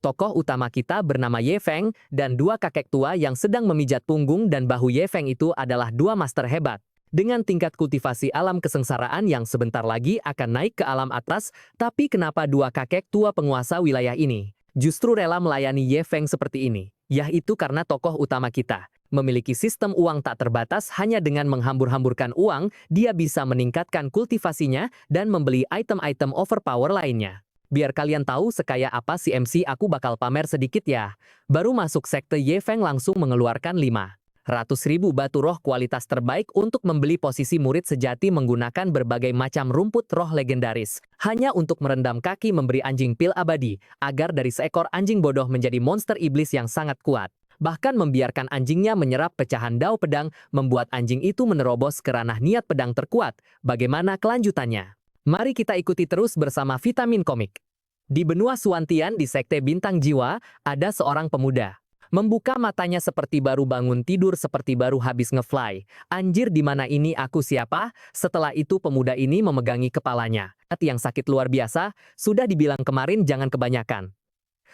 Tokoh utama kita bernama Ye Feng, dan dua kakek tua yang sedang memijat punggung dan bahu Ye Feng itu adalah dua master hebat. Dengan tingkat kultivasi alam kesengsaraan yang sebentar lagi akan naik ke alam atas, tapi kenapa dua kakek tua penguasa wilayah ini justru rela melayani Ye Feng seperti ini? Yaitu karena tokoh utama kita memiliki sistem uang tak terbatas. Hanya dengan menghambur-hamburkan uang, dia bisa meningkatkan kultivasinya dan membeli item-item overpower lainnya. Biar kalian tahu sekaya apa si MC, aku bakal pamer sedikit ya. Baru masuk sekte Ye Feng langsung mengeluarkan 500.000 batu roh kualitas terbaik untuk membeli posisi murid sejati menggunakan berbagai macam rumput roh legendaris. Hanya untuk merendam kaki memberi anjing pil abadi, agar dari seekor anjing bodoh menjadi monster iblis yang sangat kuat. Bahkan membiarkan anjingnya menyerap pecahan dao pedang, membuat anjing itu menerobos ke ranah niat pedang terkuat. Bagaimana kelanjutannya? Mari kita ikuti terus bersama Vitamin Komik. Di benua Suantian di Sekte Bintang Jiwa, ada seorang pemuda. Membuka matanya seperti baru bangun tidur, seperti baru habis ngefly. Anjir, di mana ini, aku siapa? Setelah itu pemuda ini memegangi kepalanya. Hati yang sakit luar biasa, sudah dibilang kemarin jangan kebanyakan.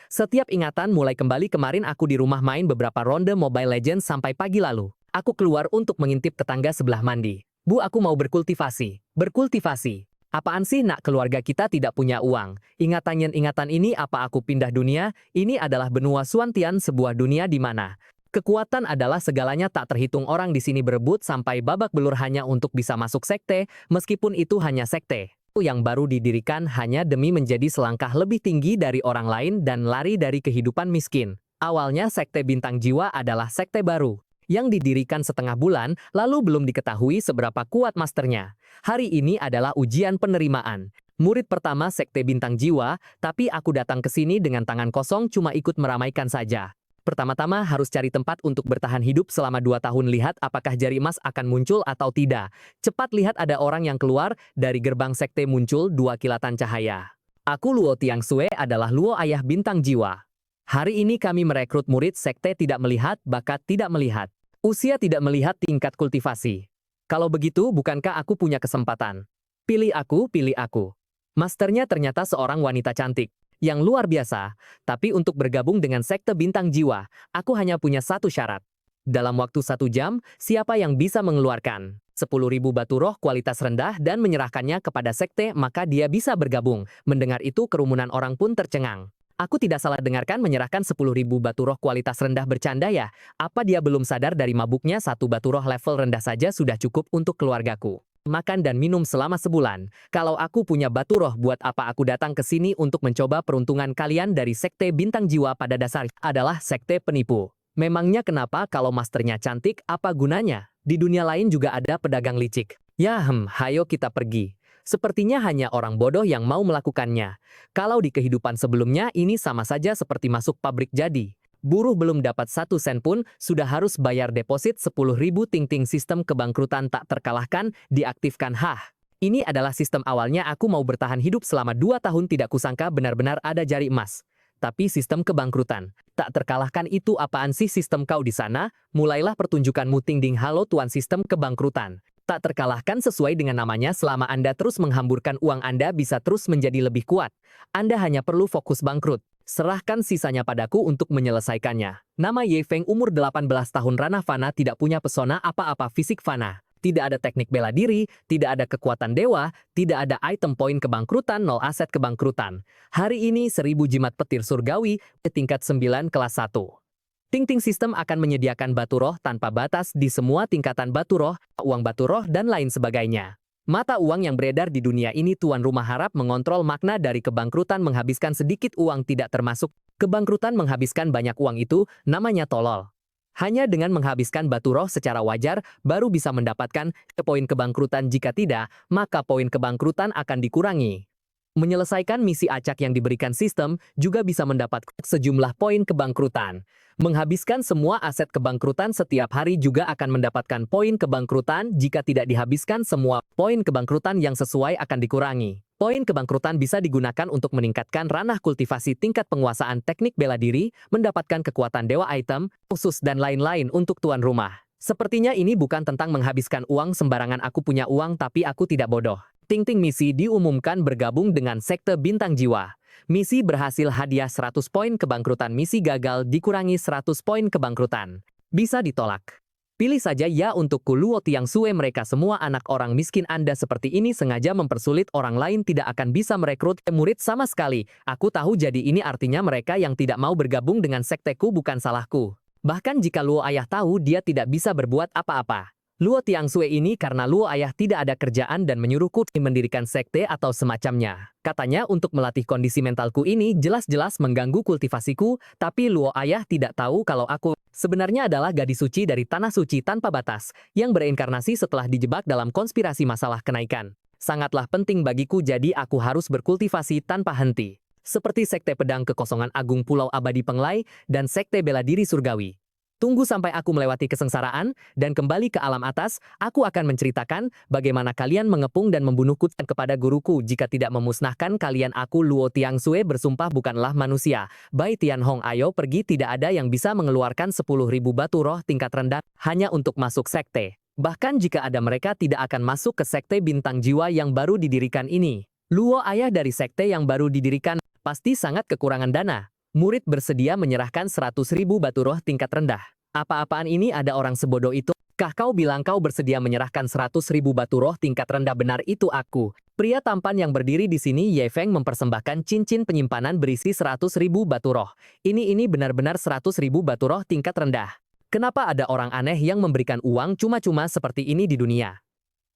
Setiap ingatan mulai kembali. Kemarin aku di rumah main beberapa ronde Mobile Legends sampai pagi lalu. Aku keluar untuk mengintip tetangga sebelah mandi. Bu, aku mau berkultivasi. Berkultivasi. Apaan sih nak, keluarga kita tidak punya uang. Ingatan ini apa aku pindah dunia? Ini adalah benua Suantian, sebuah dunia di mana kekuatan adalah segalanya. Tak terhitung orang di sini berebut sampai babak belur hanya untuk bisa masuk sekte, meskipun itu hanya sekte yang baru didirikan hanya demi menjadi selangkah lebih tinggi dari orang lain dan lari dari kehidupan miskin. Awalnya Sekte Bintang Jiwa adalah sekte baru yang didirikan setengah bulan, lalu belum diketahui seberapa kuat masternya. Hari ini adalah ujian penerimaan. Murid pertama Sekte Bintang Jiwa, tapi aku datang ke sini dengan tangan kosong, cuma ikut meramaikan saja. Pertama-tama harus cari tempat untuk bertahan hidup selama 2 tahun. Lihat apakah jari emas akan muncul atau tidak. Cepat lihat, ada orang yang keluar dari gerbang sekte. Muncul 2 kilatan cahaya. Aku Luo Tiangsue, adalah Luo ayah Bintang Jiwa. Hari ini kami merekrut murid sekte tidak melihat bakat, tidak melihat usia, tidak melihat tingkat kultivasi. Kalau begitu, bukankah aku punya kesempatan? Pilih aku, pilih aku. Masternya ternyata seorang wanita cantik yang luar biasa. Tapi untuk bergabung dengan Sekte Bintang Jiwa, aku hanya punya satu syarat. Dalam waktu 1 jam, siapa yang bisa mengeluarkan 10.000 batu roh kualitas rendah dan menyerahkannya kepada sekte, maka dia bisa bergabung. Mendengar itu, kerumunan orang pun tercengang. Aku tidak salah dengarkan, menyerahkan 10.000 batu roh kualitas rendah, bercanda ya? Apa dia belum sadar dari mabuknya? 1 batu roh level rendah saja sudah cukup untuk keluargaku makan dan minum selama sebulan. Kalau aku punya batu roh, buat apa aku datang ke sini untuk mencoba peruntungan? Kalian dari Sekte Bintang Jiwa pada dasarnya adalah sekte penipu. Memangnya kenapa kalau masternya cantik, apa gunanya? Di dunia lain juga ada pedagang licik. Ya hayo kita pergi. Sepertinya hanya orang bodoh yang mau melakukannya. Kalau di kehidupan sebelumnya, ini sama saja seperti masuk pabrik jadi. Buruh belum dapat 1 sen pun, sudah harus bayar deposit 10.000. Ting-ting, sistem kebangkrutan tak terkalahkan, diaktifkan. Ini adalah sistem awalnya. Aku mau bertahan hidup selama 2 tahun, tidak kusangka benar-benar ada jari emas. Tapi sistem kebangkrutan tak terkalahkan itu apaan sih sistem kau di sana? Mulailah pertunjukanmu. Ting-ding, halo tuan sistem kebangkrutan. Tak terkalahkan sesuai dengan namanya. Selama Anda terus menghamburkan uang, Anda bisa terus menjadi lebih kuat. Anda hanya perlu fokus bangkrut. Serahkan sisanya padaku untuk menyelesaikannya. Nama Ye Feng, umur 18 tahun, ranah fana, tidak punya pesona apa-apa, fisik fana. Tidak ada teknik bela diri, tidak ada kekuatan dewa, tidak ada item poin kebangkrutan, 0 aset kebangkrutan. Hari ini 1000 jimat petir surgawi, tingkat 9 kelas 1. Ting-ting, sistem akan menyediakan batu roh tanpa batas di semua tingkatan batu roh, uang batu roh, dan lain sebagainya. Mata uang yang beredar di dunia ini, tuan rumah harap mengontrol makna dari kebangkrutan. Menghabiskan sedikit uang tidak termasuk kebangkrutan, menghabiskan banyak uang itu namanya tolol. Hanya dengan menghabiskan batu roh secara wajar, baru bisa mendapatkan poin kebangkrutan. Jika tidak, maka poin kebangkrutan akan dikurangi. Menyelesaikan misi acak yang diberikan sistem juga bisa mendapat sejumlah poin kebangkrutan. Menghabiskan semua aset kebangkrutan setiap hari juga akan mendapatkan poin kebangkrutan. Jika tidak dihabiskan semua, poin kebangkrutan yang sesuai akan dikurangi. Poin kebangkrutan bisa digunakan untuk meningkatkan ranah kultivasi, tingkat penguasaan, teknik bela diri, mendapatkan kekuatan dewa, item khusus, dan lain-lain untuk tuan rumah. Sepertinya ini bukan tentang menghabiskan uang sembarangan. Aku punya uang tapi aku tidak bodoh. Ting-ting, misi diumumkan bergabung dengan Sekte Bintang Jiwa. Misi berhasil hadiah 100 poin kebangkrutan, misi gagal dikurangi 100 poin kebangkrutan. Bisa ditolak. Pilih saja ya untukku Luo Tiangsue. Mereka semua anak orang miskin. Anda seperti ini sengaja mempersulit orang lain tidak akan bisa merekrut murid sama sekali. Aku tahu, jadi ini artinya mereka yang tidak mau bergabung dengan sekteku bukan salahku. Bahkan jika Luo Ayah tahu, dia tidak bisa berbuat apa-apa. Luo Tiangsue ini karena Luo Ayah tidak ada kerjaan dan menyuruhku mendirikan sekte atau semacamnya. Katanya untuk melatih kondisi mentalku ini jelas-jelas mengganggu kultivasiku, tapi Luo Ayah tidak tahu kalau aku sebenarnya adalah gadis suci dari tanah suci tanpa batas, yang bereinkarnasi setelah dijebak dalam konspirasi masalah kenaikan. Sangatlah penting bagiku, jadi aku harus berkultivasi tanpa henti. Seperti sekte pedang kekosongan agung Pulau Abadi Penglai dan sekte bela diri surgawi. Tunggu sampai aku melewati kesengsaraan dan kembali ke alam atas, aku akan menceritakan bagaimana kalian mengepung dan membunuhku kepada guruku. Jika tidak memusnahkan kalian, aku Luo Tiangsue bersumpah bukanlah manusia. Bai Tianhong, ayo pergi, tidak ada yang bisa mengeluarkan 10.000 batu roh tingkat rendah hanya untuk masuk sekte. Bahkan jika ada, mereka tidak akan masuk ke sekte bintang jiwa yang baru didirikan ini. Luo Ayah dari sekte yang baru didirikan pasti sangat kekurangan dana. Murid bersedia menyerahkan 100.000 batu roh tingkat rendah. Apa-apaan ini, ada orang sebodoh itu? Kah kau bilang kau bersedia menyerahkan 100.000 batu roh tingkat rendah? Benar, itu aku. Pria tampan yang berdiri di sini. Ye Feng mempersembahkan cincin penyimpanan berisi 100.000 batu roh. Ini benar-benar 100.000 batu roh tingkat rendah. Kenapa ada orang aneh yang memberikan uang cuma-cuma seperti ini di dunia?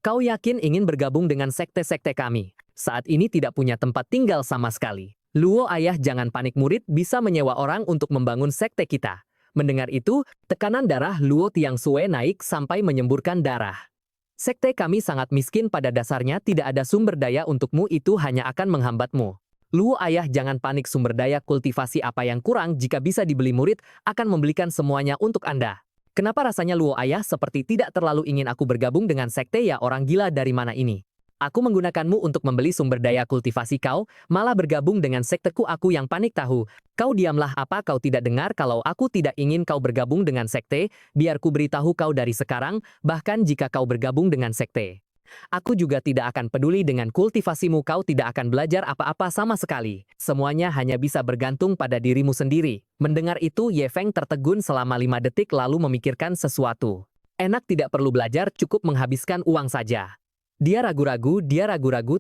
Kau yakin ingin bergabung dengan sekte-sekte kami? Saat ini tidak punya tempat tinggal sama sekali. Luo Ayah, jangan panik, murid bisa menyewa orang untuk membangun sekte kita. Mendengar itu, tekanan darah Luo Tiangsue naik sampai menyemburkan darah. Sekte kami sangat miskin pada dasarnya, tidak ada sumber daya untukmu, itu hanya akan menghambatmu. Luo Ayah, jangan panik, sumber daya kultivasi apa yang kurang? Jika bisa dibeli, murid akan membelikan semuanya untuk Anda. Kenapa rasanya Luo Ayah seperti tidak terlalu ingin aku bergabung dengan sekte? Ya orang gila dari mana ini? Aku menggunakanmu untuk membeli sumber daya kultivasi, kau malah bergabung dengan sekteku. Aku yang panik tahu. Kau diamlah, apa kau tidak dengar kalau aku tidak ingin kau bergabung dengan sekte? Biar ku beritahu kau dari sekarang, bahkan jika kau bergabung dengan sekte, aku juga tidak akan peduli dengan kultivasimu. Kau tidak akan belajar apa-apa sama sekali. Semuanya hanya bisa bergantung pada dirimu sendiri. Mendengar itu, Ye Feng tertegun selama 5 detik lalu memikirkan sesuatu. Enak, tidak perlu belajar, cukup menghabiskan uang saja. Dia ragu-ragu,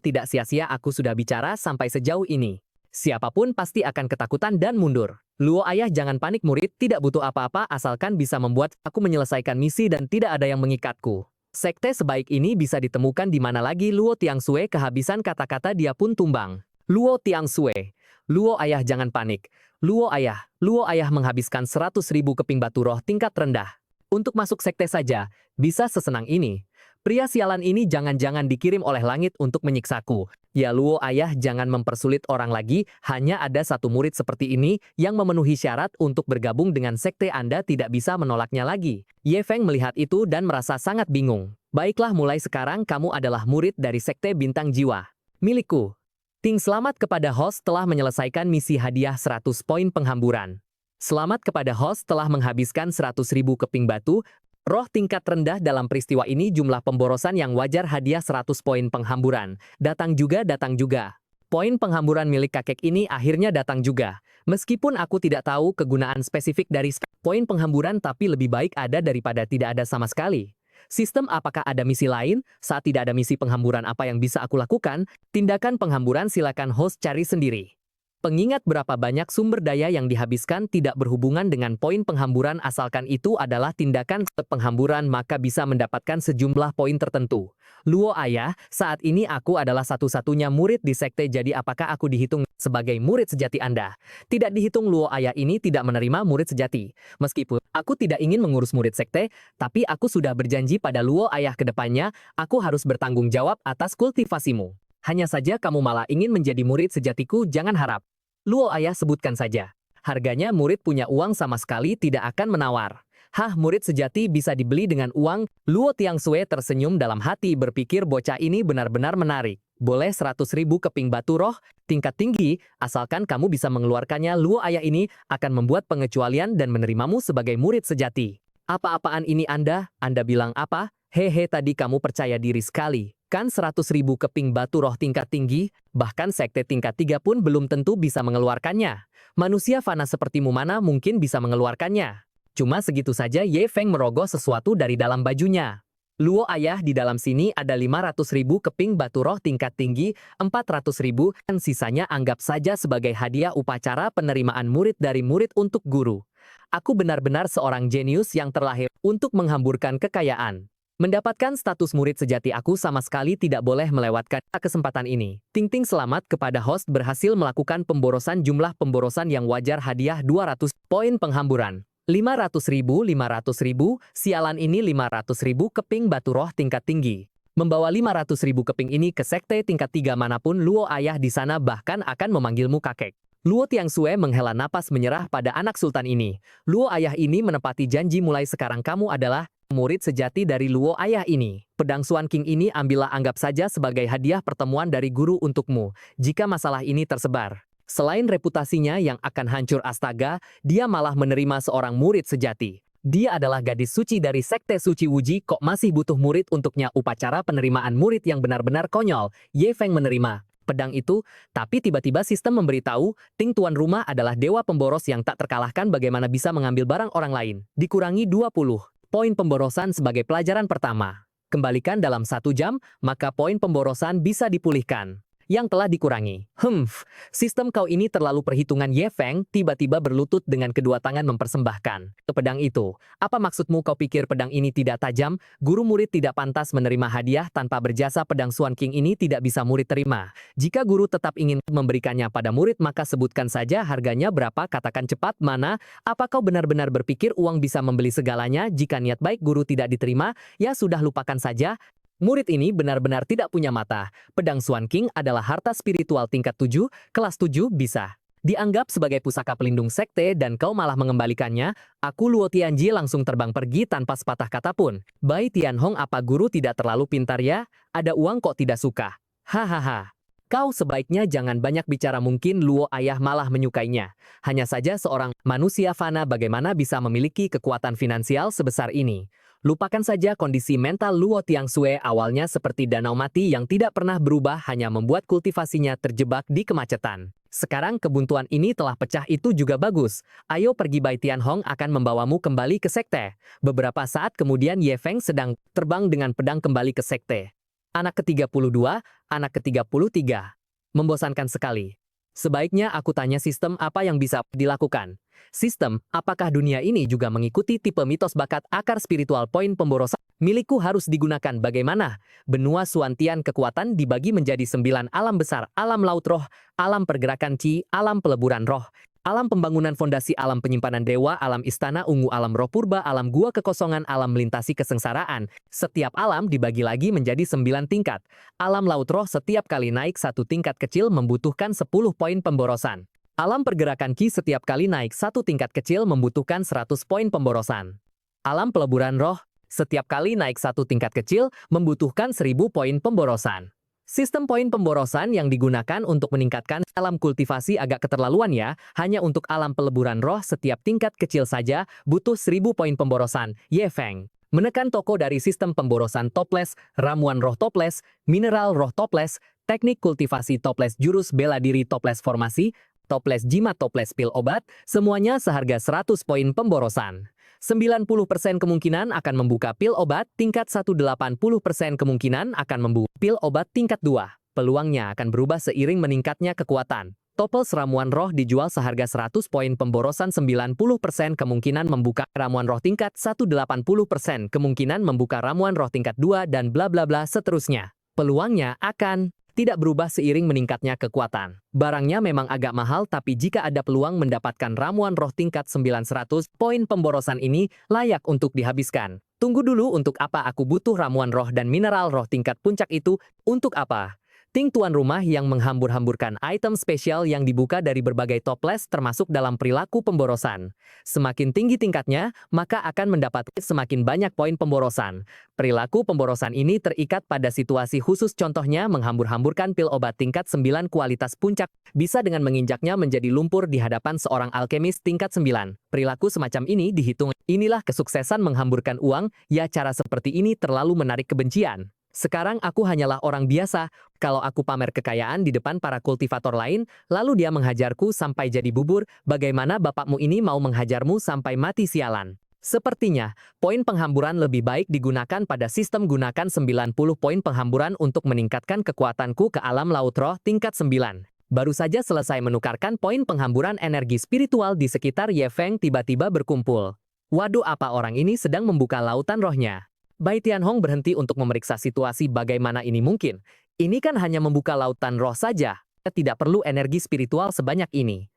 tidak sia-sia aku sudah bicara sampai sejauh ini. Siapapun pasti akan ketakutan dan mundur. Luo Ayah, jangan panik, murid tidak butuh apa-apa asalkan bisa membuat aku menyelesaikan misi dan tidak ada yang mengikatku. Sekte sebaik ini bisa ditemukan di mana lagi? Luo Tiangsue kehabisan kata-kata, dia pun tumbang. Luo Tiangsue, Luo Ayah jangan panik. Luo Ayah menghabiskan 100.000 keping batu roh tingkat rendah. Untuk masuk sekte saja, bisa sesenang ini. Pria sialan ini jangan-jangan dikirim oleh langit untuk menyiksaku. Ya Luo Ayah, jangan mempersulit orang lagi, hanya ada satu murid seperti ini yang memenuhi syarat untuk bergabung dengan sekte. Anda tidak bisa menolaknya lagi. Ye Feng melihat itu dan merasa sangat bingung. Baiklah, mulai sekarang kamu adalah murid dari sekte bintang jiwa milikku. Ting, selamat kepada host telah menyelesaikan misi hadiah 100 poin penghamburan. Selamat kepada host telah menghabiskan 100.000 keping batu roh tingkat rendah dalam peristiwa ini. Jumlah pemborosan yang wajar hadiah 100 poin penghamburan. Datang juga. Poin penghamburan milik kakek ini akhirnya datang juga. Meskipun aku tidak tahu kegunaan spesifik dari poin penghamburan, tapi lebih baik ada daripada tidak ada sama sekali. Sistem, apakah ada misi lain? Saat tidak ada misi penghamburan, apa yang bisa aku lakukan? Tindakan penghamburan, silakan host cari sendiri. Pengingat berapa banyak sumber daya yang dihabiskan tidak berhubungan dengan poin penghamburan, asalkan itu adalah tindakan penghamburan maka bisa mendapatkan sejumlah poin tertentu. Luo Ayah, saat ini aku adalah satu-satunya murid di sekte, jadi apakah aku dihitung sebagai murid sejati Anda? Tidak dihitung. Luo Ayah ini tidak menerima murid sejati. Meskipun aku tidak ingin mengurus murid sekte, tapi aku sudah berjanji pada Luo Ayah ke depannya, aku harus bertanggung jawab atas kultivasimu. Hanya saja kamu malah ingin menjadi murid sejatiku, jangan harap. Luo Ayah sebutkan saja. Harganya murid punya uang sama sekali tidak akan menawar. Hah, murid sejati bisa dibeli dengan uang? Luo Tiangsue tersenyum dalam hati, berpikir bocah ini benar-benar menarik. Boleh 100.000 keping batu roh tingkat tinggi, asalkan kamu bisa mengeluarkannya. Luo Ayah ini akan membuat pengecualian dan menerimamu sebagai murid sejati. Apa-apaan ini Anda? Anda bilang apa? Hehe, tadi kamu percaya diri sekali. Kan 100.000 keping batu roh tingkat tinggi, bahkan sekte tingkat 3 pun belum tentu bisa mengeluarkannya. Manusia fana sepertimu mana mungkin bisa mengeluarkannya. Cuma segitu saja Ye Feng merogoh sesuatu dari dalam bajunya. Luo ayah, di dalam sini ada 500.000 keping batu roh tingkat tinggi, 400.000, dan sisanya anggap saja sebagai hadiah upacara penerimaan murid dari murid untuk guru. Aku benar-benar seorang jenius yang terlahir untuk menghamburkan kekayaan. Mendapatkan status murid sejati, aku sama sekali tidak boleh melewatkan kesempatan ini. Ting-ting selamat kepada host berhasil melakukan pemborosan. Jumlah pemborosan yang wajar, hadiah 200 poin penghamburan. 500.000, sialan ini 500.000 keping batu roh tingkat tinggi. Membawa 500.000 keping ini ke sekte tingkat 3 manapun Luo ayah di sana bahkan akan memanggilmu kakek. Luo Tiangsue menghela napas menyerah pada anak sultan ini. Luo ayah ini menepati janji, mulai sekarang kamu adalah murid sejati dari Luo ayah ini. Pedang Xuan King ini ambillah, anggap saja sebagai hadiah pertemuan dari guru untukmu. Jika masalah ini tersebar, selain reputasinya yang akan hancur, astaga, dia malah menerima seorang murid sejati. Dia adalah gadis suci dari sekte suci Wuji, kok masih butuh murid untuknya? Upacara penerimaan murid yang benar-benar konyol. Ye Feng menerima pedang itu, tapi tiba-tiba sistem memberitahu, Ting tuan rumah adalah dewa pemboros yang tak terkalahkan. Bagaimana bisa mengambil barang orang lain? Dikurangi 20 poin pemborosan sebagai pelajaran pertama. Kembalikan dalam 1 jam, maka poin pemborosan bisa dipulihkan yang telah dikurangi. Sistem kau ini terlalu perhitungan. Ye Feng tiba-tiba berlutut dengan kedua tangan mempersembahkan pedang itu. Apa maksudmu? Kau pikir pedang ini tidak tajam? Guru murid tidak pantas menerima hadiah tanpa berjasa. Pedang Xuan King ini tidak bisa murid terima. Jika guru tetap ingin memberikannya pada murid, maka sebutkan saja harganya berapa. Katakan cepat. Mana? Apa kau benar-benar berpikir uang bisa membeli segalanya? Jika niat baik guru tidak diterima, ya sudah, lupakan saja. Murid ini benar-benar tidak punya mata. Pedang Xuan King adalah harta spiritual tingkat 7, kelas 7 bisa dianggap sebagai pusaka pelindung sekte dan kau malah mengembalikannya. Aku Luo Tianji langsung terbang pergi tanpa sepatah kata pun. Bai Tianhong, apa guru tidak terlalu pintar ya? Ada uang kok tidak suka? Hahaha. Kau sebaiknya jangan banyak bicara. Mungkin Luo ayah malah menyukainya. Hanya saja seorang manusia fana bagaimana bisa memiliki kekuatan finansial sebesar ini? Lupakan saja kondisi mental Luo Tiangsue awalnya seperti danau mati yang tidak pernah berubah, hanya membuat kultivasinya terjebak di kemacetan. Sekarang kebuntuan ini telah pecah, itu juga bagus. Ayo pergi, Bai Tianhong akan membawamu kembali ke sekte. Beberapa saat kemudian Ye Feng sedang terbang dengan pedang kembali ke sekte. Anak ke-32, anak ke-33. Membosankan sekali. Sebaiknya aku tanya sistem apa yang bisa dilakukan. Sistem, apakah dunia ini juga mengikuti tipe mitos bakat akar spiritual? Poin pemborosan milikku harus digunakan. Bagaimana? Benua Suantian kekuatan dibagi menjadi 9 alam besar: alam laut roh, alam pergerakan Qi, alam peleburan roh, alam pembangunan fondasi, alam penyimpanan dewa, alam istana ungu, alam roh purba, alam gua kekosongan, alam melintasi kesengsaraan. Setiap alam dibagi lagi menjadi 9 tingkat. Alam laut roh setiap kali naik 1 tingkat kecil membutuhkan 10 poin pemborosan. Alam pergerakan Qi setiap kali naik 1 tingkat kecil membutuhkan 100 poin pemborosan. Alam peleburan roh setiap kali naik 1 tingkat kecil membutuhkan 1000 poin pemborosan. Sistem poin pemborosan yang digunakan untuk meningkatkan alam kultivasi agak keterlaluan ya. Hanya untuk alam peleburan roh setiap tingkat kecil saja butuh 1000 poin pemborosan. Ye Feng menekan toko dari sistem pemborosan toples, ramuan roh toples, mineral roh toples, teknik kultivasi toples, jurus bela diri toples, formasi toples, jimat toples, pil obat, semuanya seharga 100 poin pemborosan. 90% kemungkinan akan membuka pil obat tingkat 1, 80% kemungkinan akan membuka pil obat tingkat 2. Peluangnya akan berubah seiring meningkatnya kekuatan. Toples ramuan roh dijual seharga 100 poin pemborosan. 90% kemungkinan membuka ramuan roh tingkat 1, 80% kemungkinan membuka ramuan roh tingkat 2, dan bla bla bla seterusnya. Peluangnya akan tidak berubah seiring meningkatnya kekuatan. Barangnya memang agak mahal, tapi jika ada peluang mendapatkan ramuan roh tingkat 900, poin pemborosan ini layak untuk dihabiskan. Tunggu dulu, untuk apa aku butuh ramuan roh dan mineral roh tingkat puncak itu? Untuk apa? Ting tuan rumah yang menghambur-hamburkan item spesial yang dibuka dari berbagai toples termasuk dalam perilaku pemborosan. Semakin tinggi tingkatnya, maka akan mendapat semakin banyak poin pemborosan. Perilaku pemborosan ini terikat pada situasi khusus, contohnya menghambur-hamburkan pil obat tingkat 9 kualitas puncak, bisa dengan menginjaknya menjadi lumpur di hadapan seorang alkemis tingkat 9. Perilaku semacam ini dihitung, inilah kesuksesan menghamburkan uang, ya cara seperti ini terlalu menarik kebencian. Sekarang aku hanyalah orang biasa. Kalau aku pamer kekayaan di depan para kultivator lain, lalu dia menghajarku sampai jadi bubur, bagaimana bapakmu ini mau menghajarmu sampai mati sialan? Sepertinya, poin penghamburan lebih baik digunakan pada sistem gunakan 90 poin penghamburan untuk meningkatkan kekuatanku ke alam laut roh tingkat 9. Baru saja selesai menukarkan poin penghamburan energi spiritual di sekitar Ye Feng tiba-tiba berkumpul. Waduh, apa orang ini sedang membuka lautan rohnya? Bai Tianhong berhenti untuk memeriksa situasi bagaimana ini mungkin. Ini kan hanya membuka lautan roh saja. Tidak perlu energi spiritual sebanyak ini.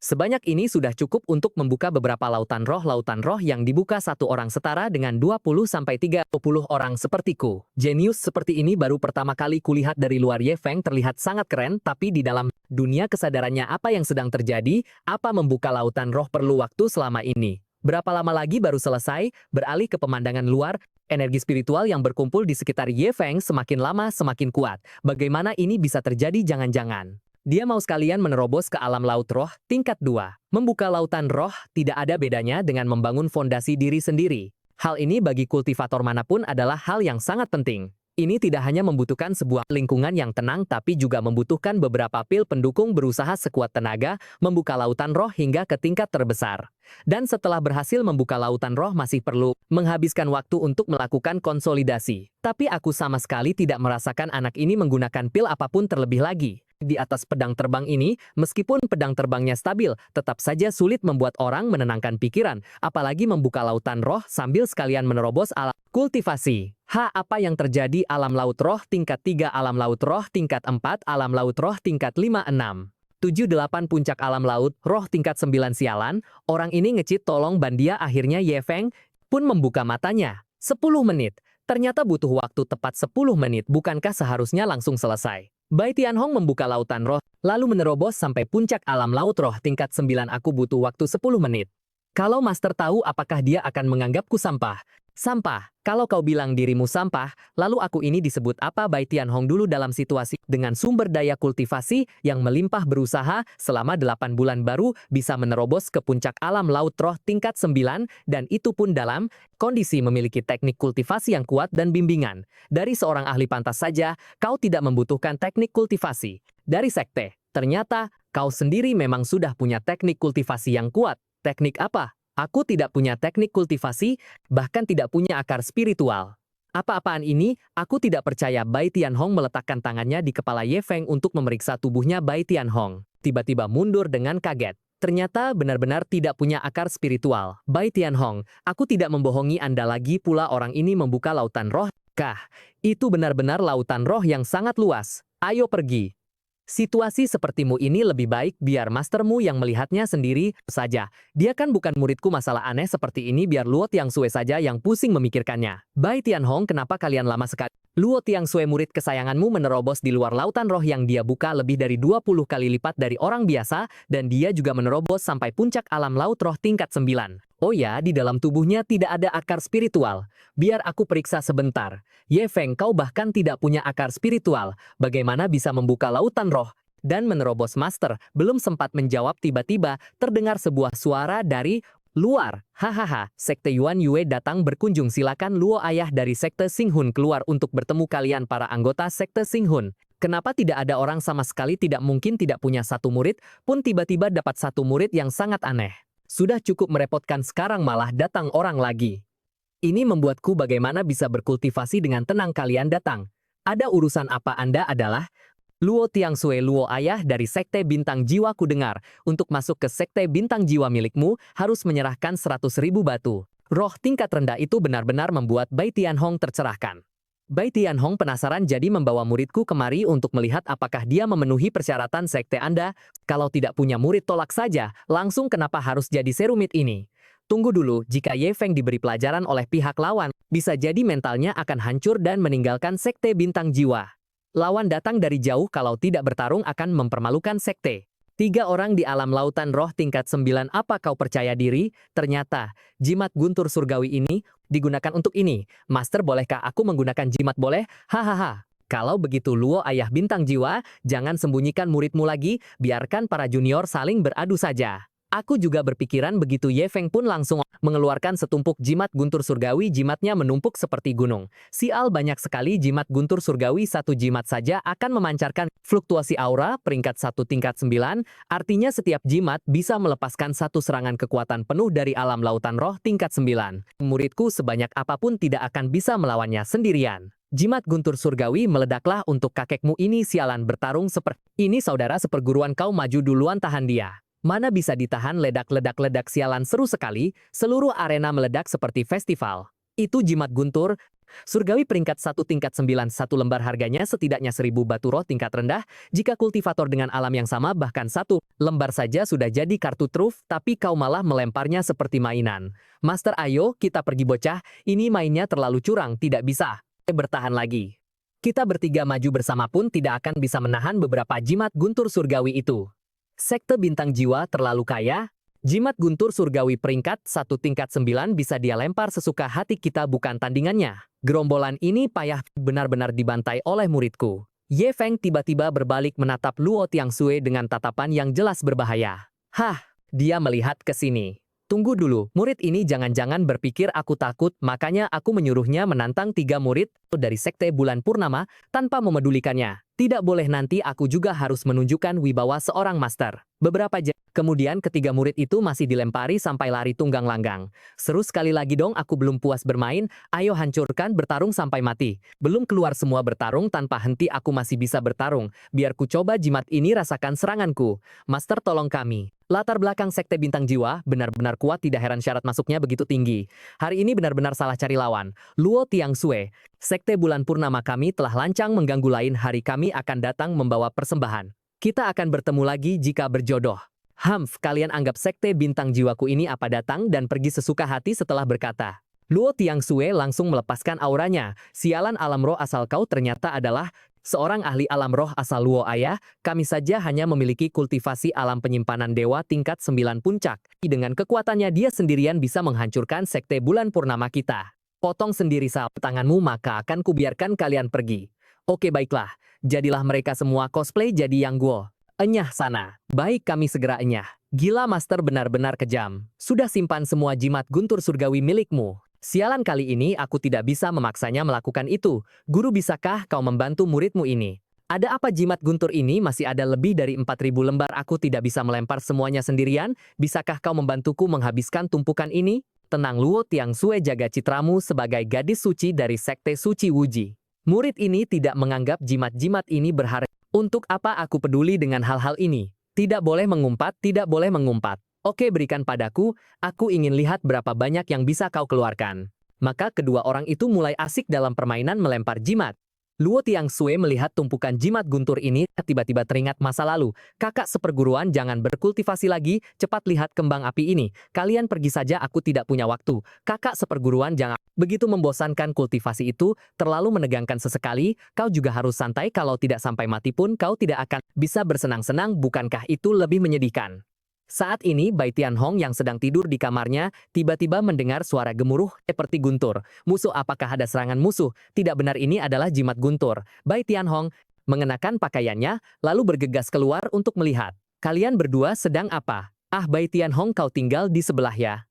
Sebanyak ini sudah cukup untuk membuka beberapa lautan roh yang dibuka satu orang setara dengan 20-30 orang sepertiku. Jenius seperti ini baru pertama kali kulihat dari luar. Ye Feng terlihat sangat keren, tapi di dalam dunia kesadarannya apa yang sedang terjadi, apa membuka lautan roh perlu waktu selama ini. Berapa lama lagi baru selesai, beralih ke pemandangan luar, energi spiritual yang berkumpul di sekitar Ye Feng semakin lama semakin kuat. Bagaimana ini bisa terjadi? Jangan-jangan dia mau sekalian menerobos ke alam laut roh tingkat 2. Membuka lautan roh tidak ada bedanya dengan membangun fondasi diri sendiri. Hal ini bagi kultivator manapun adalah hal yang sangat penting. Ini tidak hanya membutuhkan sebuah lingkungan yang tenang tapi juga membutuhkan beberapa pil pendukung berusaha sekuat tenaga membuka lautan roh hingga ke tingkat terbesar. Dan setelah berhasil membuka lautan roh masih perlu menghabiskan waktu untuk melakukan konsolidasi. Tapi aku sama sekali tidak merasakan anak ini menggunakan pil apapun terlebih lagi. Di atas pedang terbang ini, meskipun pedang terbangnya stabil, tetap saja sulit membuat orang menenangkan pikiran, apalagi membuka lautan roh sambil sekalian menerobos alam kultivasi. Apa yang terjadi? Alam laut roh tingkat 3, alam laut roh tingkat 4, alam laut roh tingkat 5, 6. 7-8 puncak alam laut, roh tingkat 9 sialan, orang ini ngecit tolong bandia. Akhirnya Ye Feng pun membuka matanya. 10 menit. Ternyata butuh waktu tepat 10 menit, bukankah seharusnya langsung selesai? Bai Tianhong membuka lautan roh, lalu menerobos sampai puncak alam laut roh tingkat 9. Aku butuh waktu 10 menit. Kalau Master tahu, apakah dia akan menganggapku sampah? Sampah. Kalau kau bilang dirimu sampah, lalu aku ini disebut apa? Bai Tianhong dulu dalam situasi dengan sumber daya kultivasi yang melimpah berusaha selama 8 bulan baru bisa menerobos ke puncak alam laut roh tingkat 9 dan itu pun dalam kondisi memiliki teknik kultivasi yang kuat dan bimbingan. Dari seorang ahli pantas saja, kau tidak membutuhkan teknik kultivasi. Dari sekte, ternyata kau sendiri memang sudah punya teknik kultivasi yang kuat. Teknik apa? Aku tidak punya teknik kultivasi, bahkan tidak punya akar spiritual. Apa-apaan ini? Aku tidak percaya. Bai Tianhong meletakkan tangannya di kepala Ye Feng untuk memeriksa tubuhnya. Bai Tianhong tiba-tiba mundur dengan kaget. Ternyata benar-benar tidak punya akar spiritual. Bai Tianhong, aku tidak membohongi Anda lagi pula. Orang ini membuka lautan roh. Itu benar-benar lautan roh yang sangat luas. Ayo pergi. Situasi sepertimu ini lebih baik biar mastermu yang melihatnya sendiri saja. Dia kan bukan muridku. Masalah aneh seperti ini biar Luo Tiangsue saja yang pusing memikirkannya. Bai Tianhong, kenapa kalian lama sekali? Luo Tiangsue, murid kesayanganmu, menerobos di luar lautan roh yang dia buka lebih dari 20 kali lipat dari orang biasa, dan dia juga menerobos sampai puncak alam laut roh tingkat 9. Oh ya, di dalam tubuhnya tidak ada akar spiritual. Biar aku periksa sebentar. Ye Feng, kau bahkan tidak punya akar spiritual. Bagaimana bisa membuka lautan roh dan menerobos? Master belum sempat menjawab, tiba-tiba terdengar sebuah suara dari luar. Hahaha, Sekte Yuan Yue datang berkunjung. Silakan Luo, ayah dari Sekte Xinghun, keluar untuk bertemu kalian para anggota Sekte Xinghun. Kenapa tidak ada orang sama sekali? Tidak mungkin tidak punya satu murid, pun tiba-tiba dapat satu murid yang sangat aneh. Sudah cukup merepotkan, sekarang malah datang orang lagi. Ini membuatku bagaimana bisa berkultivasi dengan tenang. Kalian datang. Ada urusan apa? Anda adalah Luo Tiangsue, Luo, ayah dari Sekte Bintang Jiwa. Ku dengar, untuk masuk ke Sekte Bintang Jiwa milikmu, harus menyerahkan 100.000 batu. Roh tingkat rendah itu benar-benar membuat Bai Tianhong tercerahkan. Bai Tianhong penasaran, jadi membawa muridku kemari untuk melihat apakah dia memenuhi persyaratan sekte Anda. Kalau tidak punya murid, tolak saja. Langsung, kenapa harus jadi serumit ini? Tunggu dulu, jika Ye Feng diberi pelajaran oleh pihak lawan, bisa jadi mentalnya akan hancur dan meninggalkan Sekte Bintang Jiwa. Lawan datang dari jauh, kalau tidak bertarung akan mempermalukan sekte. 3 orang di alam lautan roh tingkat 9. Apa kau percaya diri? Ternyata, jimat guntur surgawi ini digunakan untuk ini. Master, bolehkah aku menggunakan jimat? Boleh? Hahaha. Kalau begitu Luo, ayah bintang jiwa, jangan sembunyikan muridmu lagi, biarkan para junior saling beradu saja. Aku juga berpikiran begitu. Ye Feng pun langsung mengeluarkan setumpuk jimat guntur surgawi. Jimatnya menumpuk seperti gunung. Sial, banyak sekali jimat guntur surgawi. Satu jimat saja akan memancarkan fluktuasi aura peringkat 1 tingkat 9. Artinya setiap jimat bisa melepaskan satu serangan kekuatan penuh dari alam lautan roh tingkat 9. Muridku sebanyak apapun tidak akan bisa melawannya sendirian. Jimat guntur surgawi meledaklah untuk kakekmu ini. Sialan, bertarung seperti ini saudara seperguruan kau, maju duluan, tahan dia. Mana bisa ditahan, ledak-ledak-ledak. Sialan, seru sekali, seluruh arena meledak seperti festival. Itu jimat guntur surgawi peringkat 1 tingkat 9, satu lembar harganya setidaknya 1000 batu roh tingkat rendah. Jika kultivator dengan alam yang sama, bahkan satu lembar saja sudah jadi kartu truf, tapi kau malah melemparnya seperti mainan. Master, ayo kita pergi bocah, ini mainnya terlalu curang, tidak bisa bertahan lagi. Kita bertiga maju bersama pun tidak akan bisa menahan beberapa jimat guntur surgawi itu. Sekte bintang jiwa terlalu kaya. Jimat guntur surgawi peringkat 1 tingkat 9 bisa dia lempar sesuka hati, kita bukan tandingannya. Gerombolan ini payah, benar-benar dibantai oleh muridku. Ye Feng tiba-tiba berbalik menatap Luo Tiangsue dengan tatapan yang jelas berbahaya. Hah, dia melihat ke sini. Tunggu dulu, murid ini jangan-jangan berpikir aku takut, makanya aku menyuruhnya menantang 3 murid dari Sekte Bulan Purnama tanpa memedulikannya. Tidak boleh, nanti aku juga harus menunjukkan wibawa seorang master. Beberapa jam kemudian ketiga murid itu masih dilempari sampai lari tunggang langgang. Seru sekali lagi dong, aku belum puas bermain, ayo hancurkan, bertarung sampai mati. Belum keluar semua bertarung tanpa henti, aku masih bisa bertarung. Biar ku coba jimat ini, rasakan seranganku. Master, tolong kami. Latar belakang Sekte Bintang Jiwa benar-benar kuat, tidak heran syarat masuknya begitu tinggi. Hari ini benar-benar salah cari lawan. Luo Tiangsue, Sekte Bulan Purnama kami telah lancang mengganggu, lain hari kami akan datang membawa persembahan. Kita akan bertemu lagi jika berjodoh. Kalian anggap Sekte Bintang Jiwaku ini apa? Datang dan pergi sesuka hati. Setelah berkata, Luo Tiangsue langsung melepaskan auranya. Sialan, alam roh asal kau ternyata adalah seorang ahli alam roh asal Luo ayah. Kami saja hanya memiliki kultivasi alam penyimpanan dewa tingkat 9 puncak. Dengan kekuatannya dia sendirian bisa menghancurkan Sekte Bulan Purnama kita. Potong sendiri sal tanganmu, maka akan kubiarkan kalian pergi. Oke baiklah, jadilah mereka semua cosplay jadi yang Guo. Enyah sana. Baik, kami segera enyah. Gila, master benar-benar kejam. Sudah simpan semua jimat guntur surgawi milikmu. Sialan, kali ini aku tidak bisa memaksanya melakukan itu. Guru, bisakah kau membantu muridmu ini? Ada apa jimat guntur ini? Masih ada lebih dari 4000 lembar, aku tidak bisa melempar semuanya sendirian. Bisakah kau membantuku menghabiskan tumpukan ini? Tenang Luo Tiangsue, jaga citramu sebagai gadis suci dari Sekte Suci Wuji. Murid ini tidak menganggap jimat-jimat ini berharga. Untuk apa aku peduli dengan hal-hal ini? Tidak boleh mengumpat, tidak boleh mengumpat. Oke, berikan padaku, aku ingin lihat berapa banyak yang bisa kau keluarkan. Maka kedua orang itu mulai asik dalam permainan melempar jimat. Luo Tiangsue melihat tumpukan jimat guntur ini, tiba-tiba teringat masa lalu. Kakak seperguruan, jangan berkultivasi lagi, cepat lihat kembang api ini. Kalian pergi saja, aku tidak punya waktu. Kakak seperguruan, jangan. Begitu membosankan kultivasi itu, terlalu menegangkan sesekali, kau juga harus santai, kalau tidak sampai mati pun kau tidak akan bisa bersenang-senang, bukankah itu lebih menyedihkan? Saat ini Bai Tianhong yang sedang tidur di kamarnya tiba-tiba mendengar suara gemuruh seperti guntur. Musuh, apakah ada serangan musuh? Tidak benar, ini adalah jimat guntur. Bai Tianhong mengenakan pakaiannya lalu bergegas keluar untuk melihat. Kalian berdua sedang apa? Ah, Bai Tianhong, kau tinggal di sebelah ya.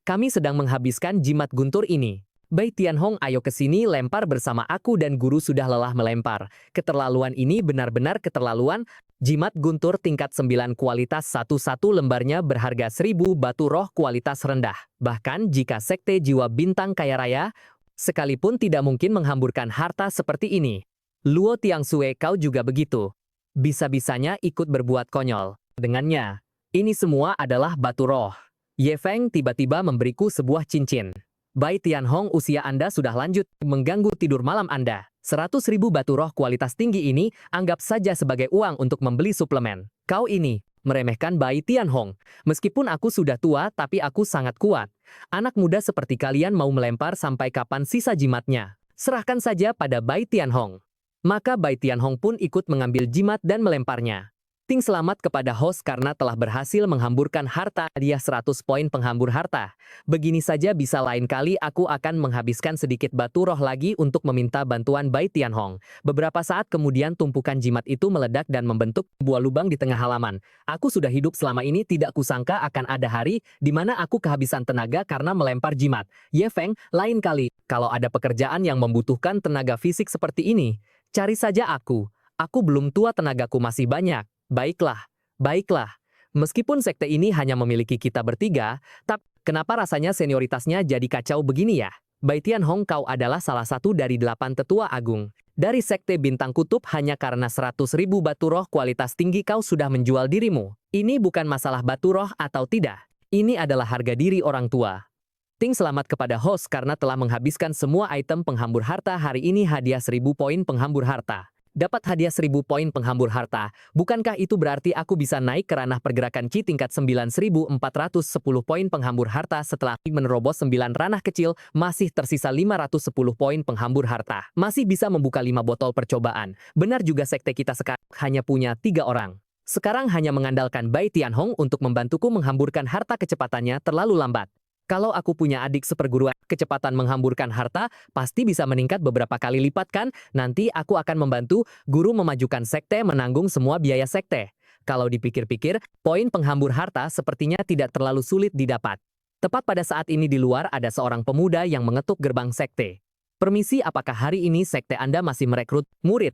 Kami sedang menghabiskan jimat guntur ini. Bai Tianhong, ayo ke sini, lempar bersama aku dan guru sudah lelah melempar. Keterlaluan ini benar-benar keterlaluan. Jimat guntur tingkat 9 kualitas 1, lembarnya berharga 1000 batu roh kualitas rendah. Bahkan jika Sekte Jiwa Bintang kaya raya, sekalipun tidak mungkin menghamburkan harta seperti ini. Luo Tiangsue, kau juga begitu. Bisa-bisanya ikut berbuat konyol. Dengannya, ini semua adalah batu roh. Ye Feng tiba-tiba memberiku sebuah cincin. Bai Tianhong, usia Anda sudah lanjut, mengganggu tidur malam Anda. 100.000 batu roh kualitas tinggi ini, anggap saja sebagai uang untuk membeli suplemen. Kau ini, meremehkan Bai Tianhong. Meskipun aku sudah tua, tapi aku sangat kuat. Anak muda seperti kalian mau melempar sampai kapan sisa jimatnya? Serahkan saja pada Bai Tianhong. Maka Bai Tianhong pun ikut mengambil jimat dan melemparnya. Ting selamat kepada host karena telah berhasil menghamburkan harta hadiah 100 poin penghambur harta. Begini saja bisa lain kali aku akan menghabiskan sedikit batu roh lagi untuk meminta bantuan Bai Tianhong. Beberapa saat kemudian tumpukan jimat itu meledak dan membentuk sebuah lubang di tengah halaman. Aku sudah hidup selama ini tidak kusangka akan ada hari di mana aku kehabisan tenaga karena melempar jimat. Ye Feng, lain kali, kalau ada pekerjaan yang membutuhkan tenaga fisik seperti ini, cari saja aku. Aku belum tua, tenagaku masih banyak. Baiklah, baiklah. Meskipun sekte ini hanya memiliki kita bertiga, tapi kenapa rasanya senioritasnya jadi kacau begini ya? Bai Tianhong, kau adalah salah satu dari 8 tetua agung. Dari sekte bintang kutub hanya karena 100.000 batu roh kualitas tinggi kau sudah menjual dirimu. Ini bukan masalah batu roh atau tidak. Ini adalah harga diri orang tua. Ting selamat kepada host karena telah menghabiskan semua item penghambur harta hari ini, hadiah 1000 poin penghambur harta. Dapat hadiah 1000 poin penghambur harta, bukankah itu berarti aku bisa naik ke ranah pergerakan Qi tingkat 9410 poin penghambur harta setelah menerobos 9 ranah kecil, masih tersisa 510 poin penghambur harta. Masih bisa membuka 5 botol percobaan. Benar juga sekte kita sekarang hanya punya 3 orang. Sekarang hanya mengandalkan Bai Tianhong untuk membantuku menghamburkan harta, kecepatannya terlalu lambat. Kalau aku punya adik seperguruan, kecepatan menghamburkan harta pasti bisa meningkat beberapa kali lipat kan? Nanti aku akan membantu guru memajukan sekte, menanggung semua biaya sekte. Kalau dipikir-pikir, poin penghambur harta sepertinya tidak terlalu sulit didapat. Tepat pada saat ini di luar ada seorang pemuda yang mengetuk gerbang sekte. Permisi, apakah hari ini sekte Anda masih merekrut murid?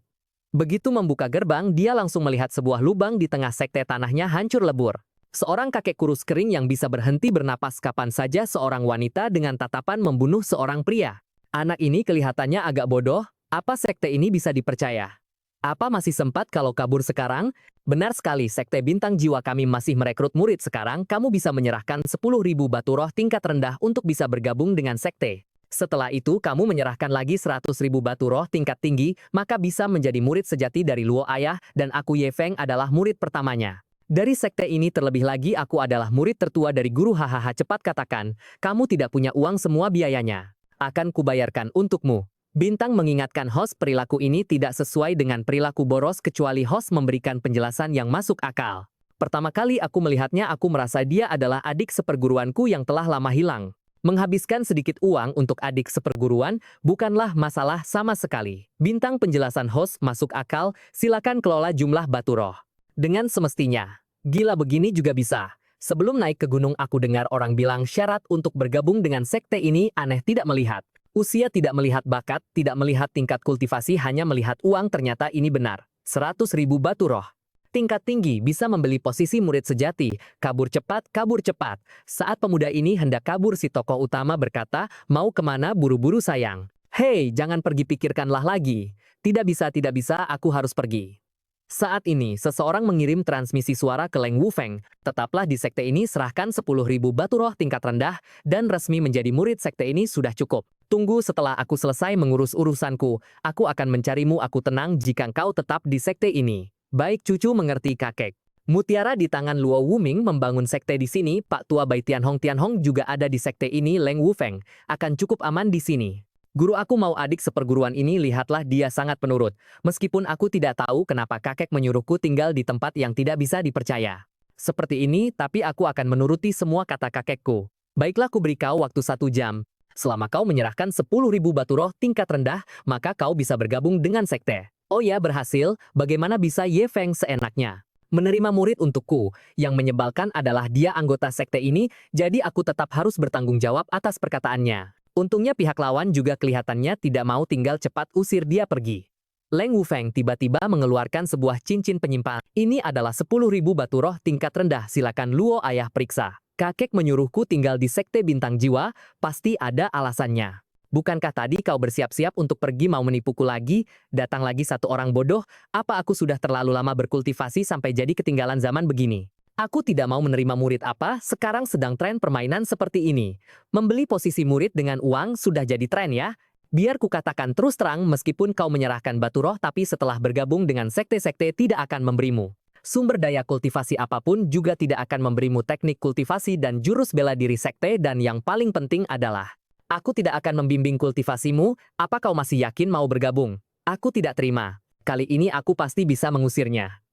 Begitu membuka gerbang, dia langsung melihat sebuah lubang di tengah sekte, tanahnya hancur lebur. Seorang kakek kurus kering yang bisa berhenti bernapas kapan saja, seorang wanita dengan tatapan membunuh seorang pria. Anak ini kelihatannya agak bodoh, apa sekte ini bisa dipercaya? Apa masih sempat kalau kabur sekarang? Benar sekali, sekte bintang jiwa kami masih merekrut murid sekarang. Kamu bisa menyerahkan 10.000 batu roh tingkat rendah untuk bisa bergabung dengan sekte. Setelah itu kamu menyerahkan lagi 100.000 batu roh tingkat tinggi, maka bisa menjadi murid sejati dari Luo Ayah, dan aku Ye Feng adalah murid pertamanya. Dari sekte ini terlebih lagi aku adalah murid tertua dari guru. Hahaha, cepat katakan, kamu tidak punya uang, semua biayanya akan kubayarkan untukmu. Bintang mengingatkan host, perilaku ini tidak sesuai dengan perilaku boros kecuali host memberikan penjelasan yang masuk akal. Pertama kali aku melihatnya aku merasa dia adalah adik seperguruanku yang telah lama hilang. Menghabiskan sedikit uang untuk adik seperguruan bukanlah masalah sama sekali. Bintang penjelasan host masuk akal, silakan kelola jumlah batu roh dengan semestinya. Gila, begini juga bisa. Sebelum naik ke gunung aku dengar orang bilang syarat untuk bergabung dengan sekte ini aneh, tidak melihat usia, tidak melihat bakat, tidak melihat tingkat kultivasi, hanya melihat uang. Ternyata ini benar. 100.000 batu roh. Tingkat tinggi bisa membeli posisi murid sejati. Kabur cepat, kabur cepat. Saat pemuda ini hendak kabur, si tokoh utama berkata, mau kemana buru-buru sayang? Hei, jangan pergi, pikirkanlah lagi. Tidak bisa, aku harus pergi. Saat ini, seseorang mengirim transmisi suara ke Leng Wufeng. Tetaplah di sekte ini, serahkan 10.000 batu roh tingkat rendah, dan resmi menjadi murid sekte ini sudah cukup. Tunggu, setelah aku selesai mengurus urusanku, aku akan mencarimu. Aku tenang jika kau tetap di sekte ini. Baik, cucu mengerti kakek. Mutiara di tangan Luo Wuming membangun sekte di sini. Pak Tua Bai Tianhong juga ada di sekte ini. Leng Wufeng akan cukup aman di sini. Guru aku mau adik seperguruan ini, lihatlah dia sangat penurut. Meskipun aku tidak tahu kenapa kakek menyuruhku tinggal di tempat yang tidak bisa dipercaya seperti ini, tapi aku akan menuruti semua kata kakekku. Baiklah, ku beri kau waktu 1 jam. Selama kau menyerahkan 10.000 batu roh tingkat rendah, maka kau bisa bergabung dengan sekte. Oh ya, berhasil. Bagaimana bisa Ye Feng seenaknya menerima murid untukku? Yang menyebalkan adalah dia anggota sekte ini, jadi aku tetap harus bertanggung jawab atas perkataannya. Untungnya pihak lawan juga kelihatannya tidak mau, tinggal cepat usir dia pergi. Leng Wufeng tiba-tiba mengeluarkan sebuah cincin penyimpan. Ini adalah 10.000 batu roh tingkat rendah, silakan Luo Ayah periksa. Kakek menyuruhku tinggal di sekte bintang jiwa, pasti ada alasannya. Bukankah tadi kau bersiap-siap untuk pergi, mau menipuku lagi? Datang lagi satu orang bodoh, apa aku sudah terlalu lama berkultivasi sampai jadi ketinggalan zaman begini? Aku tidak mau menerima murid. Apa? Sekarang sedang tren permainan seperti ini. Membeli posisi murid dengan uang sudah jadi tren ya? Biar ku katakan terus terang, meskipun kau menyerahkan batu roh, tapi setelah bergabung dengan sekte-sekte tidak akan memberimu sumber daya kultivasi apapun, juga tidak akan memberimu teknik kultivasi dan jurus bela diri sekte, dan yang paling penting adalah aku tidak akan membimbing kultivasimu. Apa kau masih yakin mau bergabung? Aku tidak terima. Kali ini aku pasti bisa mengusirnya.